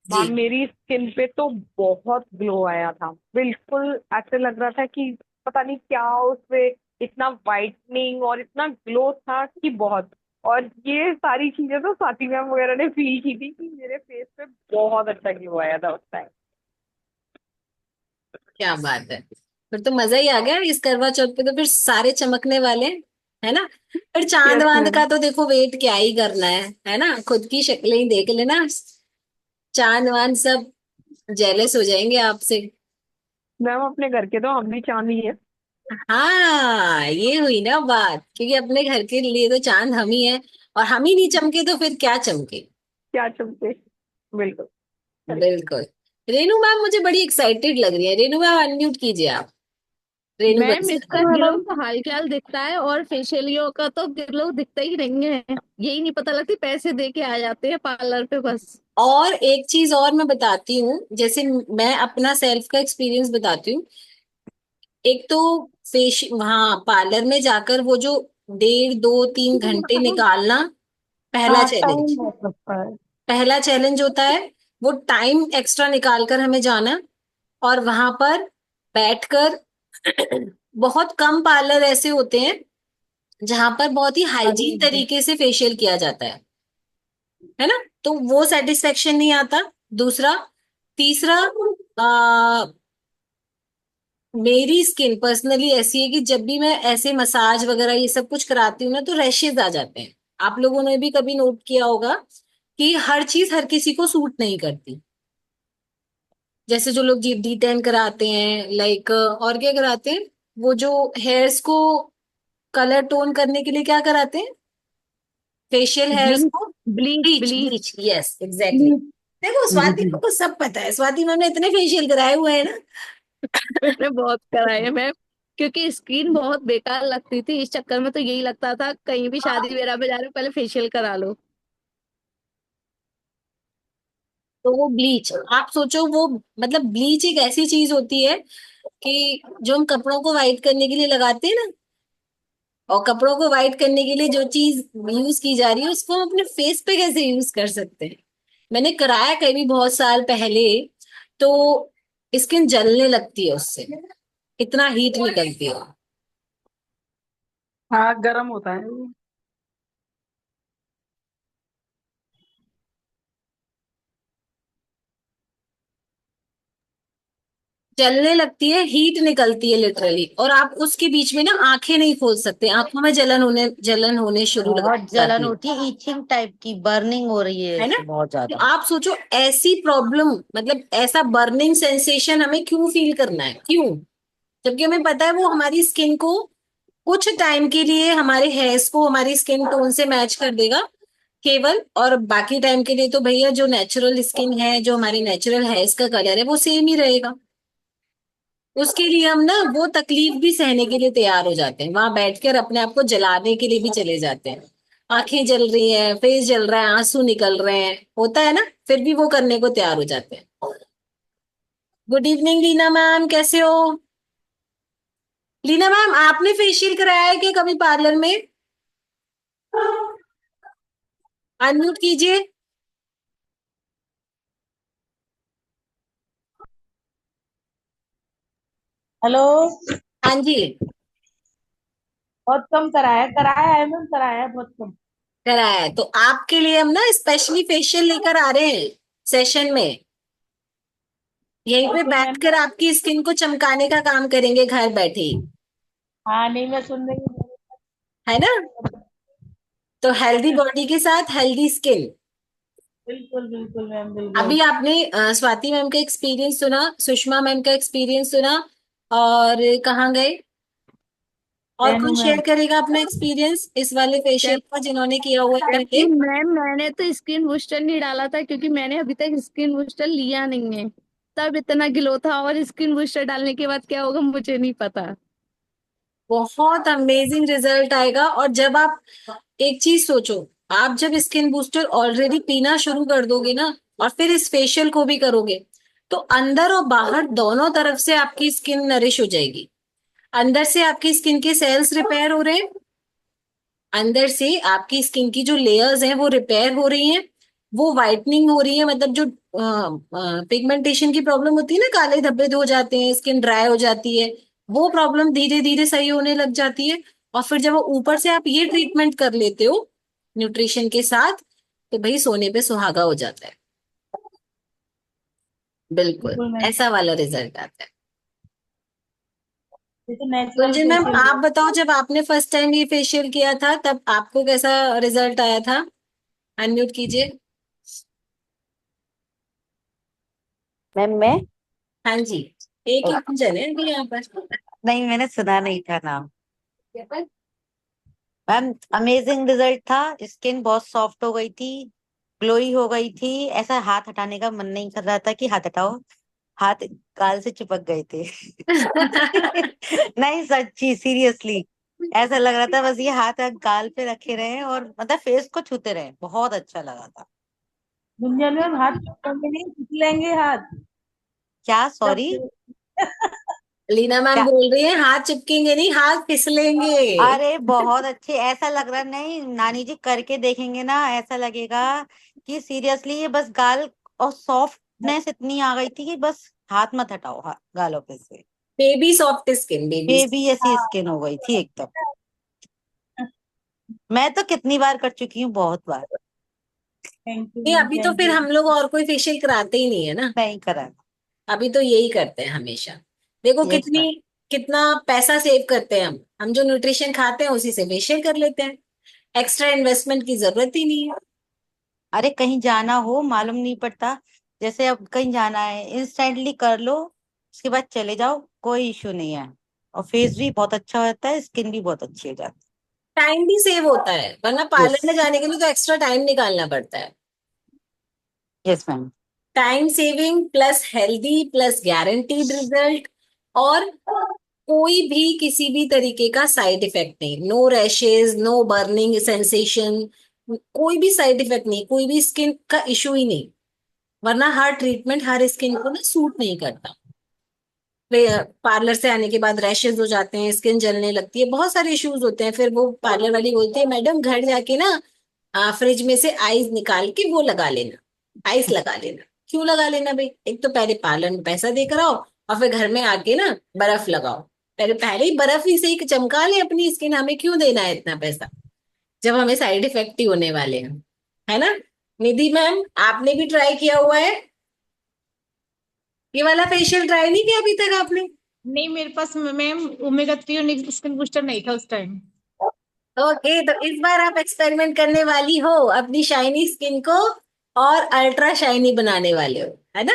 S1: जी।
S4: मैम मेरी स्किन पे तो बहुत ग्लो आया था, बिल्कुल ऐसे लग रहा था कि पता नहीं क्या उसपे इतना वाइटनिंग और इतना ग्लो था कि बहुत। और ये सारी चीजें तो स्वाति मैम वगैरह ने फील की थी कि मेरे फेस पे बहुत अच्छा ग्लो आया था उस टाइम।
S1: क्या बात है, फिर तो मजा ही आ गया इस करवा चौथ पे, तो फिर सारे चमकने वाले हैं, है ना। फिर चांद
S4: यस
S1: वांद
S4: मैम।
S1: का तो देखो वेट क्या ही करना है ना, खुद की शक्लें ही देख लेना, चांद वांद सब जेलस हो जाएंगे आपसे।
S4: मैम अपने घर के तो हम भी चांदी है।
S1: हाँ, ये हुई ना बात, क्योंकि अपने घर के लिए तो चांद हम ही है, और हम ही नहीं चमके तो फिर क्या चमके।
S4: क्या चमके। बिल्कुल।
S1: बिल्कुल। रेनू मैम मुझे बड़ी एक्साइटेड लग रही है, रेनू मैम अनम्यूट कीजिए आप, रेनू
S6: मैम इसका
S1: बंसल।
S6: ग्लो तो हाल दिखता है, और फेशियलियों का तो ग्लो दिखता ही नहीं है। यही नहीं पता लगती, पैसे दे के आ जाते हैं पार्लर पे बस।
S1: और एक चीज और मैं बताती हूँ, जैसे मैं अपना सेल्फ का एक्सपीरियंस बताती हूँ। एक तो फेश वहां पार्लर में जाकर वो जो 1.5 2 3 घंटे निकालना, पहला
S2: हाँ, टाइम
S1: चैलेंज,
S2: बहुत लगता है।
S1: पहला चैलेंज होता है। वो टाइम एक्स्ट्रा निकाल कर हमें जाना, और वहां पर बैठकर बहुत कम पार्लर ऐसे होते हैं जहां पर बहुत ही हाइजीन तरीके से फेशियल किया जाता है ना। तो वो सेटिस्फेक्शन नहीं आता। दूसरा, तीसरा, मेरी स्किन पर्सनली ऐसी है कि जब भी मैं ऐसे मसाज वगैरह ये सब कुछ कराती हूँ ना, तो रैशेज आ जाते हैं। आप लोगों ने भी कभी नोट किया होगा कि हर चीज हर किसी को सूट नहीं करती। जैसे जो लोग जी डी टैन कराते हैं, लाइक, और क्या कराते हैं, वो जो हेयर्स को कलर टोन करने के लिए क्या कराते हैं, फेशियल हेयर्स
S6: ब्लीच
S1: को,
S6: bleach
S1: bleach,
S6: bleach.
S1: Bleach, yes exactly. देखो स्वाति को सब पता है, स्वाति मैम ने इतने फेशियल कराए हुए हैं ना।
S6: मैंने बहुत कराए हैं मैम, क्योंकि स्किन बहुत बेकार लगती थी, इस चक्कर में तो यही लगता था कहीं भी शादी वगैरह में जा रहे हो पहले फेशियल करा लो।
S1: तो वो ब्लीच, आप सोचो वो, मतलब ब्लीच एक ऐसी चीज होती है कि जो हम कपड़ों को वाइट करने के लिए लगाते हैं ना, और कपड़ों को वाइट करने के लिए जो चीज यूज की जा रही है उसको हम अपने फेस पे कैसे यूज कर सकते हैं। मैंने कराया कभी बहुत साल पहले, तो स्किन जलने लगती है उससे, इतना हीट निकलती है।
S2: हाँ, गर्म होता है वो।
S1: जलने लगती है, हीट निकलती है लिटरली, और आप उसके बीच में ना आंखें नहीं खोल सकते, आंखों में जलन होने शुरू लग
S3: बहुत जलन
S1: जाती
S3: होती है, ईचिंग टाइप की, बर्निंग हो रही है
S1: है ना।
S3: इससे बहुत
S1: तो
S3: ज्यादा।
S1: आप सोचो ऐसी प्रॉब्लम, मतलब ऐसा बर्निंग सेंसेशन हमें क्यों फील करना है, क्यों, जबकि हमें पता है वो हमारी स्किन को कुछ टाइम के लिए, हमारे हेयर्स को हमारी स्किन टोन से मैच कर देगा केवल, और बाकी टाइम के लिए तो भैया जो नेचुरल स्किन है, जो हमारी नेचुरल हेयर्स का कलर है वो सेम ही रहेगा। उसके लिए हम ना वो तकलीफ भी सहने के लिए तैयार हो जाते हैं, वहां बैठकर अपने आप को जलाने के लिए भी चले जाते हैं। आंखें जल रही हैं, फेस जल रहा है, आंसू निकल रहे हैं, होता है ना, फिर भी वो करने को तैयार हो जाते हैं। गुड इवनिंग लीना मैम, कैसे हो? लीना मैम, आपने फेशियल कराया है क्या कभी पार्लर में? अनम्यूट कीजिए।
S7: हेलो।
S1: हाँ जी।
S7: बहुत कम कराया है मैम, कराया है बहुत कम।
S1: कराया है, तो आपके लिए हम ना स्पेशली फेशियल लेकर आ रहे हैं सेशन में, यहीं पे
S7: ओके मैम।
S1: बैठकर आपकी स्किन को चमकाने का काम करेंगे घर बैठे ही,
S7: हाँ नहीं, मैं सुन रही हूँ।
S1: है ना। तो हेल्दी बॉडी के साथ हेल्दी स्किन।
S7: बिल्कुल बिल्कुल मैम, बिल्कुल।
S1: अभी आपने स्वाति मैम का एक्सपीरियंस सुना, सुषमा मैम का एक्सपीरियंस सुना, और कहाँ गए, और
S7: रेनू
S1: कौन शेयर
S7: मैम।
S1: करेगा अपना एक्सपीरियंस इस वाले फेशियल का जिन्होंने किया हुआ है
S6: जबकि
S1: पहले?
S6: मैम मैंने तो स्किन बूस्टर नहीं डाला था, क्योंकि मैंने अभी तक स्किन बूस्टर लिया नहीं है। तब इतना ग्लो था, और स्किन बूस्टर डालने के बाद क्या होगा मुझे नहीं पता।
S1: बहुत अमेजिंग रिजल्ट आएगा। और जब आप एक चीज सोचो, आप जब स्किन बूस्टर ऑलरेडी पीना शुरू कर दोगे ना, और फिर इस फेशियल को भी करोगे, तो अंदर और बाहर दोनों तरफ से आपकी स्किन नरिश हो जाएगी। अंदर से आपकी स्किन के सेल्स रिपेयर हो रहे हैं, अंदर से आपकी स्किन की जो लेयर्स हैं वो रिपेयर हो रही हैं, वो वाइटनिंग हो रही है। मतलब जो पिगमेंटेशन की प्रॉब्लम होती है ना, काले धब्बे हो जाते हैं, स्किन ड्राई हो जाती है, वो प्रॉब्लम धीरे धीरे सही होने लग जाती है। और फिर जब वो ऊपर से आप ये ट्रीटमेंट कर लेते हो न्यूट्रिशन के साथ, तो भाई सोने पे सुहागा हो जाता है। बिल्कुल
S7: बिल्कुल मैम,
S1: ऐसा वाला रिजल्ट आता है।
S7: ये तो नेचुरल
S1: गुंजन मैम,
S7: फेशियल
S1: आप
S7: है।
S1: बताओ, जब आपने फर्स्ट टाइम ये फेशियल किया था तब आपको कैसा रिजल्ट आया था? अनम्यूट कीजिए।
S3: मैम मैं
S1: हाँ जी, एक
S3: ओ,
S1: ही गुंजन है अभी यहाँ पर।
S3: नहीं, मैंने सुना नहीं था नाम। मैम अमेजिंग रिजल्ट था। स्किन बहुत सॉफ्ट हो गई थी, ग्लोई हो गई थी। ऐसा हाथ हटाने का मन नहीं कर रहा था कि हाथ हटाओ, हाथ गाल से चिपक गए थे। नहीं, सच्ची सीरियसली ऐसा लग रहा था बस ये हाथ गाल पे रखे रहे और मतलब फेस को छूते रहे। बहुत अच्छा लगा था।
S7: गुंजन मैम, हाथ चिपकेंगे नहीं, फिसलेंगे हाथ
S3: क्या?
S7: जब
S3: सॉरी।
S1: लीना मैम
S3: क्या?
S1: बोल रही है हाथ चिपकेंगे नहीं, हाथ फिसलेंगे।
S3: अरे बहुत अच्छे, ऐसा लग रहा नहीं, नानी जी करके देखेंगे ना, ऐसा लगेगा कि सीरियसली ये बस गाल और सॉफ्टनेस इतनी आ गई थी कि बस हाथ मत हटाओ गालों पे से।
S1: Baby soft skin, baby.
S3: Baby ऐसी स्किन हो गई थी एकदम। मैं तो कितनी बार कर चुकी हूँ, बहुत बार।
S7: थैंक यू
S1: नहीं,
S7: मैम,
S1: अभी तो
S7: थैंक
S1: फिर
S7: यू।
S1: हम लोग और कोई फेशियल कराते ही नहीं है ना,
S3: नहीं करा।
S1: अभी तो यही करते हैं हमेशा। देखो
S3: यस
S1: कितनी,
S3: मैम।
S1: कितना पैसा सेव करते हैं हम जो न्यूट्रिशन खाते हैं उसी से फेशियल कर लेते हैं। एक्स्ट्रा इन्वेस्टमेंट की जरूरत ही नहीं है।
S3: अरे कहीं जाना हो मालूम नहीं पड़ता, जैसे अब कहीं जाना है इंस्टेंटली कर लो, उसके बाद चले जाओ, कोई इशू नहीं है। और फेस भी बहुत अच्छा होता है, स्किन भी बहुत अच्छी हो जाती
S1: टाइम भी सेव होता है, वरना
S3: है।
S1: Parlour
S3: yes.
S1: में जाने के लिए तो एक्स्ट्रा टाइम निकालना पड़ता है।
S3: Yes ma'am.
S1: Time saving plus healthy plus guaranteed result. और कोई भी किसी भी तरीके का साइड इफेक्ट नहीं, no rashes, no burning sensation, कोई भी साइड इफेक्ट नहीं, कोई भी स्किन का इशू ही नहीं। वरना हर ट्रीटमेंट हर स्किन को ना सूट नहीं करता। पार्लर से आने के बाद रैशेज हो जाते हैं, स्किन जलने लगती है, बहुत सारे इश्यूज होते हैं। फिर वो पार्लर वाली बोलती है मैडम घर जाके ना फ्रिज में से आइस निकाल के वो लगा लेना, आइस लगा लेना। क्यों लगा लेना भाई? एक तो पहले पार्लर में पैसा दे कर आओ, और फिर घर में आके ना बर्फ लगाओ। पहले पहले ही बर्फ ही से ही चमका ले अपनी स्किन, हमें क्यों देना है इतना पैसा जब हमें साइड इफेक्ट ही होने वाले हैं, है ना? निधि मैम, आपने भी ट्राई किया हुआ है ये वाला फेशियल? ट्राई नहीं किया अभी तक आपने?
S2: नहीं, मेरे पास मैम ओमेगा 3 और स्किन बूस्टर नहीं था उस टाइम।
S1: ओके, तो इस बार आप एक्सपेरिमेंट करने वाली हो अपनी शाइनी स्किन को, और अल्ट्रा शाइनी बनाने वाले हो, है ना?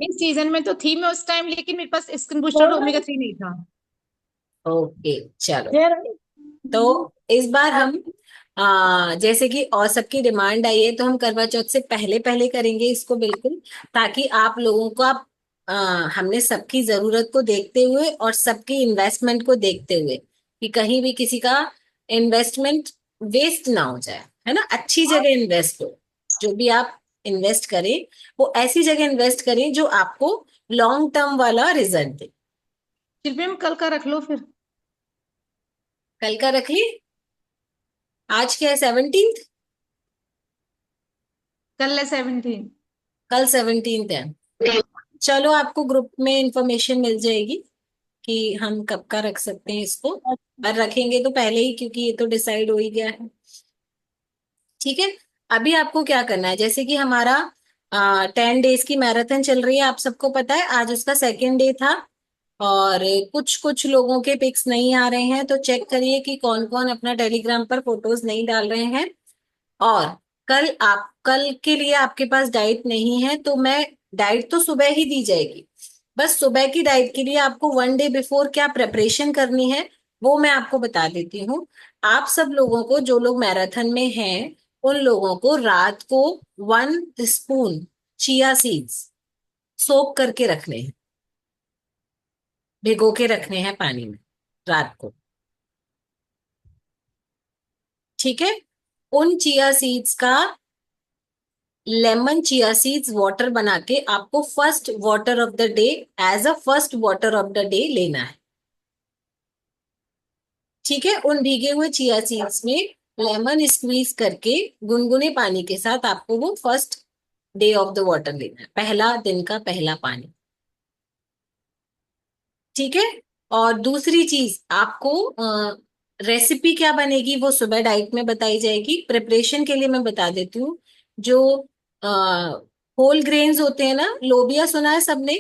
S2: इस सीजन में तो थी मैं उस टाइम, लेकिन मेरे पास स्किन बूस्टर और ओमेगा 3 नहीं था।
S1: ओके, चलो। तो इस बार हम जैसे कि और सबकी डिमांड आई है, तो हम करवा चौथ से पहले पहले करेंगे इसको, बिल्कुल। ताकि आप लोगों को आप हमने सबकी जरूरत को देखते हुए और सबकी इन्वेस्टमेंट को देखते हुए, कि कहीं भी किसी का इन्वेस्टमेंट वेस्ट ना हो जाए, है ना? अच्छी जगह इन्वेस्ट हो। जो भी आप इन्वेस्ट करें वो ऐसी जगह इन्वेस्ट करें जो आपको लॉन्ग टर्म वाला रिजल्ट दे।
S2: शिल्पी मैम, कल का रख लो फिर।
S1: कल का रख ली? आज क्या है, 17th?
S2: कल है 17।
S1: कल 17th है। चलो, आपको ग्रुप में इंफॉर्मेशन मिल जाएगी कि हम कब का रख सकते हैं इसको, और रखेंगे तो पहले ही, क्योंकि ये तो डिसाइड हो ही गया है। ठीक है। अभी आपको क्या करना है, जैसे कि हमारा 10 डेज की मैराथन चल रही है, आप सबको पता है, आज उसका सेकेंड डे था। और कुछ कुछ लोगों के पिक्स नहीं आ रहे हैं, तो चेक करिए कि कौन कौन अपना टेलीग्राम पर फोटोज नहीं डाल रहे हैं। और कल के लिए आपके पास डाइट नहीं है तो मैं डाइट तो सुबह ही दी जाएगी। बस सुबह की डाइट के लिए आपको 1 डे बिफोर क्या प्रिपरेशन करनी है वो मैं आपको बता देती हूँ। आप सब लोगों को, जो लोग मैराथन में हैं, उन लोगों को रात को 1 स्पून चिया सीड्स सोक करके रखने हैं, भिगो के रखने हैं पानी में रात को। ठीक है। उन चिया सीड्स का लेमन चिया सीड्स वाटर बना के आपको first water of the day, as a first water of the day लेना है। ठीक है। उन भीगे हुए चिया सीड्स में लेमन स्क्वीज करके गुनगुने पानी के साथ आपको वो first day of the water लेना है, पहला दिन का पहला पानी। ठीक है। और दूसरी चीज आपको रेसिपी क्या बनेगी वो सुबह डाइट में बताई जाएगी। प्रिपरेशन के लिए मैं बता देती हूँ। जो होल ग्रेन्स होते हैं ना, लोबिया सुना है सबने,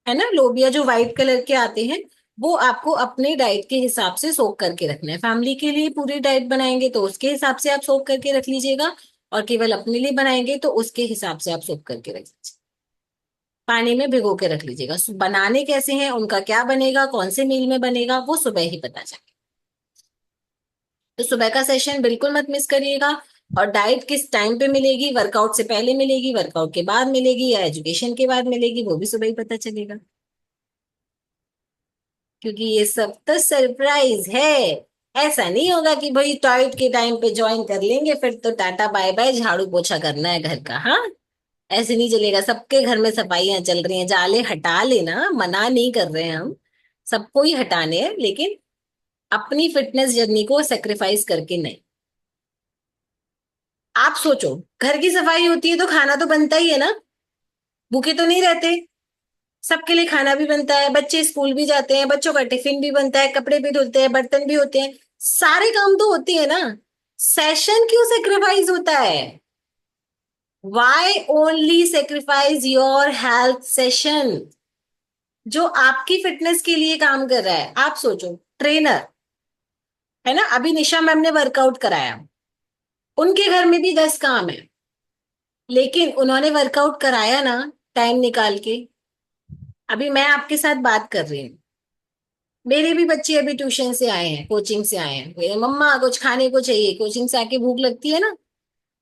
S1: है ना, लोबिया जो व्हाइट कलर के आते हैं, वो आपको अपने डाइट के हिसाब से सोक करके रखना है। फैमिली के लिए पूरी डाइट बनाएंगे तो उसके हिसाब से आप सोक करके रख लीजिएगा, और केवल अपने लिए बनाएंगे तो उसके हिसाब से आप सोक करके रख लीजिए, पानी में भिगो के रख लीजिएगा। बनाने कैसे हैं, उनका क्या बनेगा, कौन से मील में बनेगा, वो सुबह ही पता चले। तो सुबह का सेशन बिल्कुल मत मिस करिएगा। और डाइट किस टाइम पे मिलेगी, वर्कआउट से पहले मिलेगी, वर्कआउट के बाद मिलेगी, या एजुकेशन के बाद मिलेगी, वो भी सुबह ही पता चलेगा, क्योंकि ये सब तो सरप्राइज है। ऐसा नहीं होगा कि भाई डाइट के टाइम पे ज्वाइन कर लेंगे फिर तो टाटा बाय बाय, झाड़ू पोछा करना है घर का। हाँ, ऐसे नहीं चलेगा। सबके घर में सफाइयां चल रही हैं, जाले हटा लेना, मना नहीं कर रहे हैं हम, सबको ही हटाने हैं, लेकिन अपनी फिटनेस जर्नी को सेक्रीफाइस करके नहीं। आप सोचो, घर की सफाई होती है तो खाना तो बनता ही है ना, भूखे तो नहीं रहते। सबके लिए खाना भी बनता है, बच्चे स्कूल भी जाते हैं, बच्चों का टिफिन भी बनता है, कपड़े भी धुलते हैं, बर्तन भी होते हैं, सारे काम तो होते हैं ना। सेशन क्यों सेक्रीफाइस होता है? Why only sacrifice your health session, जो आपकी फिटनेस के लिए काम कर रहा है। आप सोचो, ट्रेनर है ना, अभी निशा मैम ने वर्कआउट कराया, उनके घर में भी 10 काम है, लेकिन उन्होंने वर्कआउट कराया ना टाइम निकाल के। अभी मैं आपके साथ बात कर रही हूँ, मेरे भी बच्चे अभी ट्यूशन से आए हैं, कोचिंग से आए हैं, बोले, मम्मा कुछ खाने को चाहिए, कोचिंग से आके भूख लगती है ना,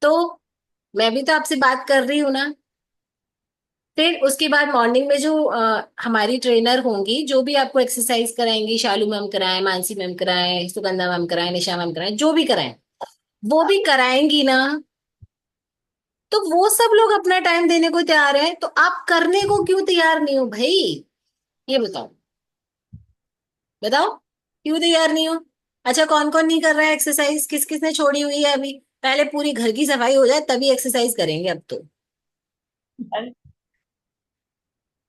S1: तो मैं भी तो आपसे बात कर रही हूँ ना। फिर उसके बाद मॉर्निंग में जो हमारी ट्रेनर होंगी, जो भी आपको एक्सरसाइज कराएंगी, शालू मैम कराए, मानसी मैम कराए, सुगंधा मैम कराए, निशा मैम कराए, जो भी कराए, वो भी कराएंगी ना। तो वो सब लोग अपना टाइम देने को तैयार है, तो आप करने को क्यों तैयार नहीं हो भाई? ये बताओ, बताओ क्यों तैयार नहीं हो? अच्छा, कौन कौन नहीं कर रहा है एक्सरसाइज, किस किस ने छोड़ी हुई है अभी? पहले पूरी घर की सफाई हो जाए तभी एक्सरसाइज करेंगे अब तो।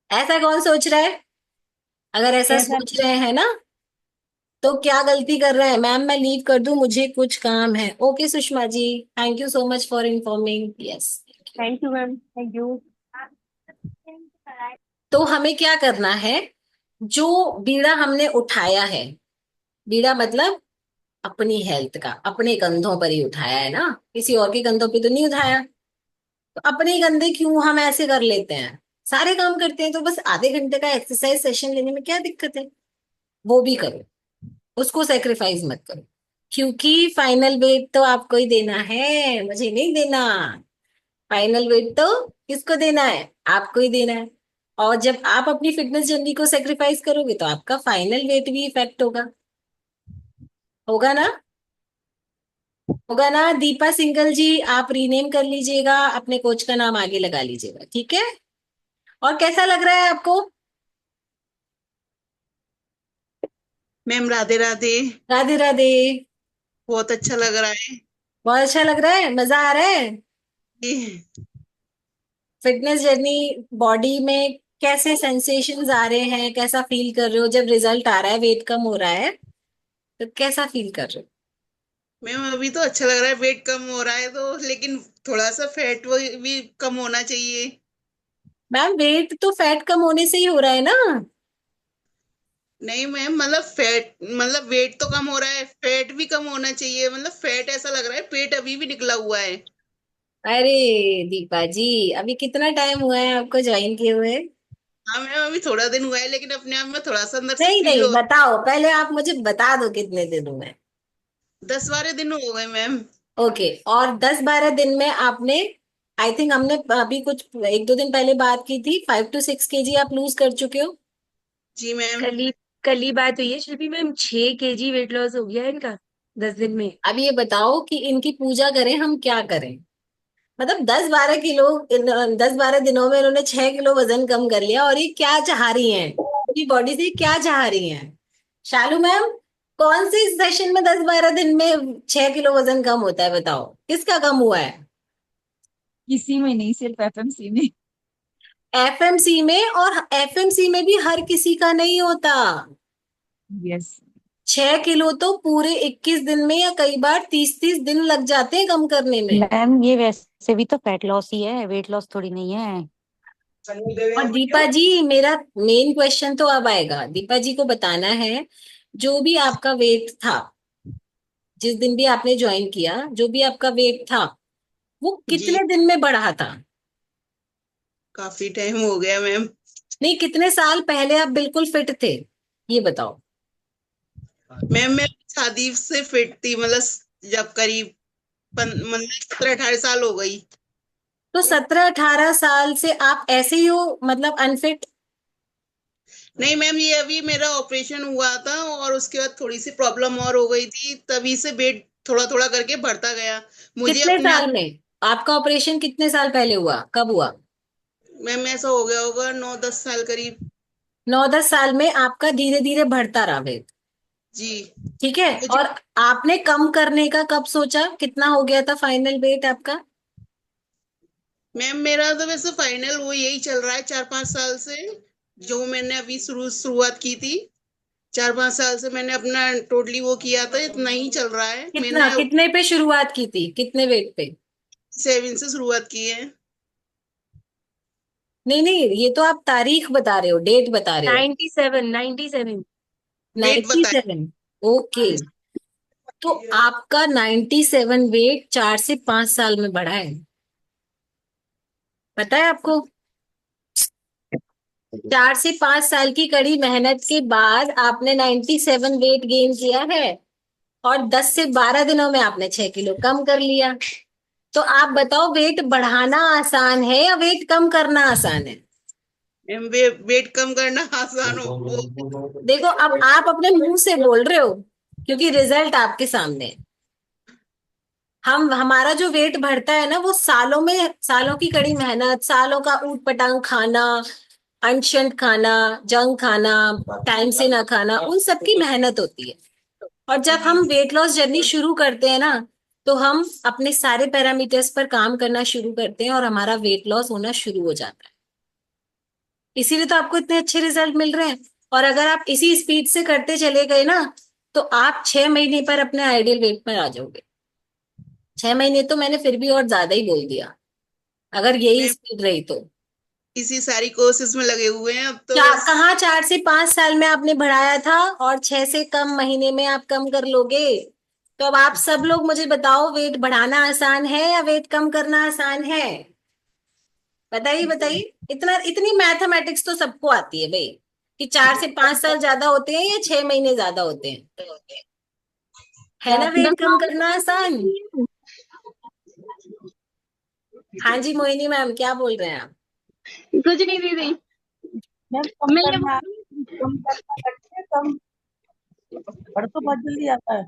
S1: ऐसा कौन सोच रहा है? अगर ऐसा
S7: ऐसा
S1: सोच रहे हैं ना, तो क्या गलती कर रहे हैं? मैम मैं लीव कर दूं, मुझे कुछ काम है। Okay Sushma ji, thank you so much for informing. Yes.
S4: Thank you ma'am, thank you.
S1: तो हमें क्या करना है, जो बीड़ा हमने उठाया है, बीड़ा मतलब अपनी हेल्थ का, अपने कंधों पर ही उठाया है ना, किसी और के कंधों पे तो नहीं उठाया। तो अपने ही कंधे क्यों हम ऐसे कर लेते हैं, सारे काम करते हैं, तो बस आधे घंटे का एक्सरसाइज सेशन लेने में क्या दिक्कत है? वो भी करो, उसको सेक्रीफाइस मत करो, क्योंकि फाइनल वेट तो आपको ही देना है, मुझे नहीं देना। फाइनल वेट तो किसको देना है? आपको ही देना है। और जब आप अपनी फिटनेस जर्नी को सेक्रीफाइस करोगे तो आपका फाइनल वेट भी इफेक्ट होगा। होगा ना? होगा ना? दीपा सिंगल जी, आप रीनेम कर लीजिएगा, अपने कोच का नाम आगे लगा लीजिएगा, ठीक है? और कैसा लग रहा है आपको?
S8: मैम राधे राधे।
S1: राधे राधे।
S8: बहुत अच्छा लग रहा है।
S1: बहुत अच्छा लग रहा है, मजा आ रहा है।
S8: ये
S1: फिटनेस जर्नी, बॉडी में कैसे सेंसेशंस आ रहे हैं, कैसा फील कर रहे हो जब रिजल्ट आ रहा है, वेट कम हो रहा है, तो कैसा फील कर रहे हो?
S8: मैम अभी तो अच्छा लग रहा है, वेट कम हो रहा है तो, लेकिन थोड़ा सा फैट भी कम होना चाहिए।
S1: मैम वेट तो फैट कम होने से ही हो रहा है ना।
S8: नहीं मैम, मतलब फैट, मतलब वेट तो कम हो रहा है, फैट भी कम होना चाहिए। मतलब फैट ऐसा लग रहा है, पेट अभी भी निकला हुआ है।
S1: अरे दीपा जी, अभी कितना टाइम हुआ है आपको ज्वाइन किए हुए?
S8: हाँ मैम, अभी थोड़ा दिन हुआ है, लेकिन अपने आप में थोड़ा सा अंदर से
S1: नहीं
S8: फील
S1: नहीं,
S8: हो।
S1: बताओ पहले, आप मुझे बता दो कितने दिन हुए।
S8: 10-12 दिन हो गए मैम।
S1: ओके, और 10-12 दिन में आपने, आई थिंक हमने अभी कुछ 1-2 दिन पहले बात की थी, 5 to 6 kg आप लूज कर चुके हो।
S8: जी मैम।
S5: कल ही कल ही बात हुई है शिल्पी मैम, 6 kg वेट लॉस हो गया है इनका 10 दिन में।
S1: अब ये बताओ कि इनकी पूजा करें हम, क्या करें? मतलब 10-12 किलो, 10-12 दिनों में इन्होंने 6 किलो वजन कम कर लिया, और ये क्या चाह रही हैं अपनी बॉडी से, क्या चाह रही हैं? शालू मैम, कौन से सेशन में 10-12 दिन में 6 किलो वजन कम होता है? बताओ किसका कम हुआ है?
S7: किसी में नहीं, सिर्फ एफएमसी में।
S1: एफएमसी में, और एफएमसी में भी हर किसी का नहीं होता।
S7: यस।
S1: 6 किलो तो पूरे 21 दिन में, या कई बार 30-30 दिन लग जाते हैं कम करने में।
S3: मैम ये वैसे भी तो फैट लॉस ही है, वेट लॉस थोड़ी नहीं है।
S1: और दीपा जी, मेरा मेन क्वेश्चन तो अब आएगा, दीपा जी को बताना है, जो भी आपका वेट था, जिस दिन भी आपने ज्वाइन किया, जो भी आपका वेट था, वो
S8: जी,
S1: कितने दिन में बढ़ा था?
S8: काफी टाइम हो गया मैम।
S1: नहीं, कितने साल पहले आप बिल्कुल फिट थे, ये बताओ।
S8: मैम मैं शादी से फिट थी, मतलब जब करीब मतलब 17-18 साल हो गई।
S1: तो 17-18 साल से आप ऐसे ही हो, मतलब अनफिट?
S8: नहीं मैम, ये अभी मेरा ऑपरेशन हुआ था, और उसके बाद थोड़ी सी प्रॉब्लम और हो गई थी, तभी से वेट थोड़ा थोड़ा करके बढ़ता गया। मुझे
S1: कितने
S8: अपने आप।
S1: साल में? आपका ऑपरेशन कितने साल पहले हुआ, कब हुआ?
S8: मैम ऐसा हो गया होगा 9-10 साल करीब।
S1: 9-10 साल में आपका धीरे धीरे बढ़ता रहा वेट।
S8: जी।
S1: ठीक है,
S8: कुछ।
S1: और आपने कम करने का कब सोचा? कितना हो गया था फाइनल वेट आपका?
S8: मैम मेरा तो वैसे फाइनल वो यही चल रहा है 4-5 साल से, जो मैंने अभी शुरुआत की थी। 4-5 साल से मैंने अपना टोटली वो किया था, इतना ही चल रहा है।
S1: कितना,
S8: मैंने
S1: कितने पे शुरुआत की थी, कितने वेट पे?
S8: 7 से शुरुआत की है।
S1: नहीं नहीं, ये तो आप तारीख बता रहे हो, डेट बता रहे हो।
S5: 97 97।
S8: वेट
S1: नाइन्टी
S8: बताए।
S1: Seven okay. तो आपका 97 वेट 4 से 5 साल में बढ़ा है, पता है आपको? 4 से 5 साल की कड़ी मेहनत के बाद आपने 97 वेट गेन किया है, और 10 से 12 दिनों में आपने 6 किलो कम कर लिया। तो आप बताओ, वेट बढ़ाना आसान है या वेट कम करना आसान है?
S8: मैम वेट कम करना आसान हो वो।
S1: देखो, अब आप अपने मुंह से बोल रहे हो, क्योंकि रिजल्ट आपके सामने है। हम, हमारा जो वेट बढ़ता है ना, वो सालों में, सालों की कड़ी मेहनत, सालों का ऊट पटांग खाना, अनशंत खाना, जंक खाना, टाइम से ना खाना, उन सब की मेहनत होती है। और जब
S8: जी।
S1: हम वेट लॉस जर्नी शुरू करते हैं ना, तो हम अपने सारे पैरामीटर्स पर काम करना शुरू करते हैं, और हमारा वेट लॉस होना शुरू हो जाता है। इसीलिए तो आपको इतने अच्छे रिजल्ट मिल रहे हैं। और अगर आप इसी स्पीड से करते चले गए ना, तो आप 6 महीने पर अपने आइडियल वेट पर आ जाओगे। 6 महीने तो मैंने फिर भी और ज्यादा ही बोल दिया, अगर यही
S8: मैम
S1: स्पीड रही तो।
S8: इसी सारी कोशिश में लगे हुए हैं अब तो
S1: क्या
S8: बस।
S1: कहाँ 4 से 5 साल में आपने बढ़ाया था, और 6 से कम महीने में आप कम कर लोगे? तो अब आप सब लोग मुझे बताओ, वेट बढ़ाना आसान है या वेट कम करना आसान है? बताइए बताइए। इतना, इतनी मैथमेटिक्स तो सबको आती है भाई, कि 4 से 5 साल ज्यादा होते हैं या 6 महीने ज्यादा होते हैं। है ना वेट कम करना आसान? हाँ जी मोहिनी मैम, क्या बोल रहे हैं आप?
S6: कुछ नहीं दीदी।
S7: मैम कम
S6: मैं ये
S7: करना,
S6: बोल रही हूँ,
S7: कम करना करते हैं, कम बढ़ तो बहुत जल्दी आता है।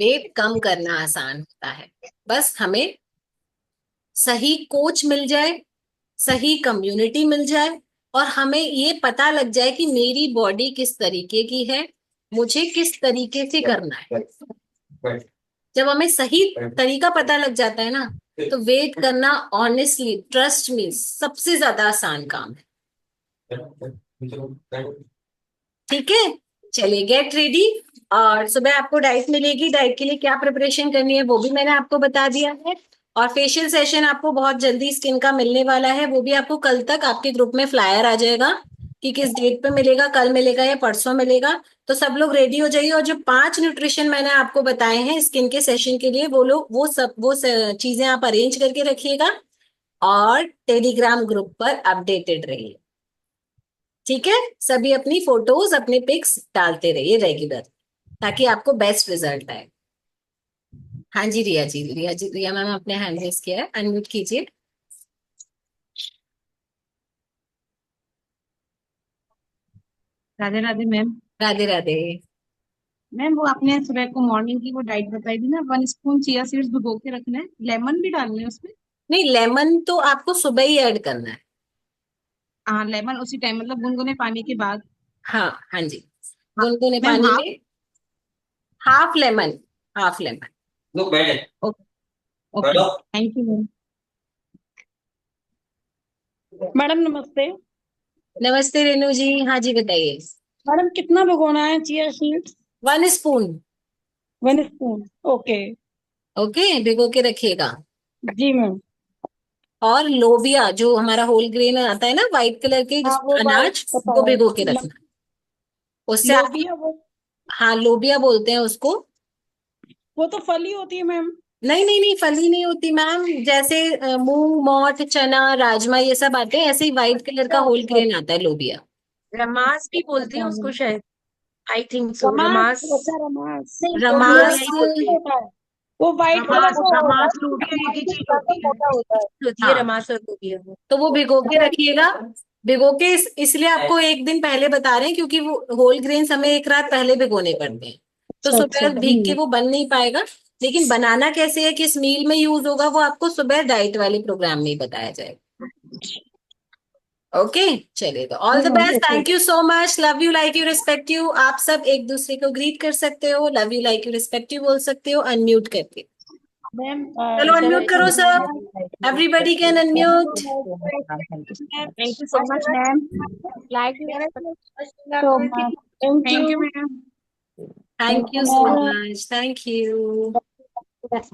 S1: वेट कम करना आसान होता है, बस हमें सही कोच मिल जाए, सही कम्युनिटी मिल जाए, और हमें ये पता लग जाए कि मेरी बॉडी किस तरीके की है, मुझे किस तरीके से करना है। जब हमें सही तरीका पता लग जाता है ना, तो वेट करना, ऑनेस्टली ट्रस्ट मी, सबसे ज्यादा आसान काम है। ठीक है, चलिए गेट रेडी। और सुबह आपको डाइट मिलेगी, डाइट के लिए क्या प्रिपरेशन करनी है वो भी मैंने आपको बता दिया है। और फेशियल सेशन आपको बहुत जल्दी स्किन का मिलने वाला है, वो भी आपको कल तक आपके ग्रुप में फ्लायर आ जाएगा कि किस डेट पे मिलेगा, कल मिलेगा या परसों मिलेगा। तो सब लोग रेडी हो जाइए, और जो 5 न्यूट्रिशन मैंने आपको बताए हैं स्किन के सेशन के लिए, वो लोग वो चीजें आप अरेंज करके रखिएगा, और टेलीग्राम ग्रुप पर अपडेटेड रहिए। ठीक है, सभी अपनी फोटोज अपने पिक्स डालते रहिए रेगुलर, ताकि आपको बेस्ट रिजल्ट आए। हाँ जी रिया जी, रिया मैम अपने हैंड रेस किया है, अनम्यूट कीजिए।
S7: राधे राधे मैम।
S1: राधे राधे।
S7: मैम वो आपने सुबह को मॉर्निंग की वो डाइट बताई थी ना, 1 स्पून चिया सीड्स भिगो के रखना है, लेमन भी डालना है उसमें।
S1: नहीं, लेमन तो आपको सुबह ही ऐड करना है।
S7: हाँ लेमन उसी टाइम, मतलब गुनगुने पानी के बाद।
S1: हाँ हाँ जी,
S7: हाँ
S1: गुनगुने
S7: मैम
S1: पानी
S7: हाफ।
S1: में हाफ लेमन, हाफ लेमन।
S9: लोग बैठे
S7: okay okay, thank you ma'am. Madam नमस्ते।
S1: नमस्ते रेनू जी, हाँ जी बताइए।
S7: मैडम कितना भिगोना है chia seeds?
S1: 1 spoon.
S7: 1 spoon, okay.
S1: Okay, भिगो के रखिएगा।
S7: जी मैम।
S1: और लोबिया जो हमारा होल ग्रेन आता है ना, व्हाइट कलर के
S7: हाँ वो बात
S1: अनाज,
S7: पता
S1: वो
S7: है।
S1: भिगो के रखना। उससे
S7: लोबिया
S1: हाँ, लोबिया बोलते हैं उसको।
S7: वो तो फली होती है मैम।
S1: नहीं नहीं नहीं, फली नहीं होती मैम। जैसे मूंग, मोठ, चना, राजमा ये सब आते हैं, ऐसे ही व्हाइट कलर का
S7: अच्छा
S1: होल
S7: अच्छा
S1: ग्रेन आता है लोबिया।
S5: रमास भी बोलते हैं
S7: अच्छा
S5: उसको
S7: मैम।
S5: शायद, आई थिंक सो,
S7: रमास,
S5: रमास।
S7: अच्छा रमास। नहीं लोबिया
S1: रमास।
S5: लोबिया ही
S7: रमास
S5: बोलते हैं।
S7: होता है, वो व्हाइट कलर
S5: रमास,
S7: का होता है,
S5: रमास लोबिया एक ही चीज होती है,
S7: मोटा होता है।
S5: होती है
S1: हाँ,
S5: रमास और लोबिया।
S1: तो वो भिगो के रखिएगा। भिगो के इसलिए आपको एक दिन पहले बता रहे हैं, क्योंकि वो होल ग्रेन्स हमें एक रात पहले भिगोने पड़ते हैं। तो
S7: अच्छा अच्छा
S1: सुबह भीग के वो बन नहीं पाएगा। लेकिन बनाना कैसे है, किस मील में यूज होगा, वो आपको सुबह डाइट वाले प्रोग्राम में ही बताया जाएगा। ओके, चलिए, तो all the best,
S7: okay
S1: thank you so much, love you like you respect you. आप सब एक दूसरे को ग्रीट कर सकते हो, love you like you respect you बोल सकते हो अनम्यूट करके।
S7: मैम।
S1: चलो अनम्यूट करो सब, everybody can unmute.
S7: Thank you so much ma'am. Like so much. Thank you ma'am.
S1: Thank you so much, thank you.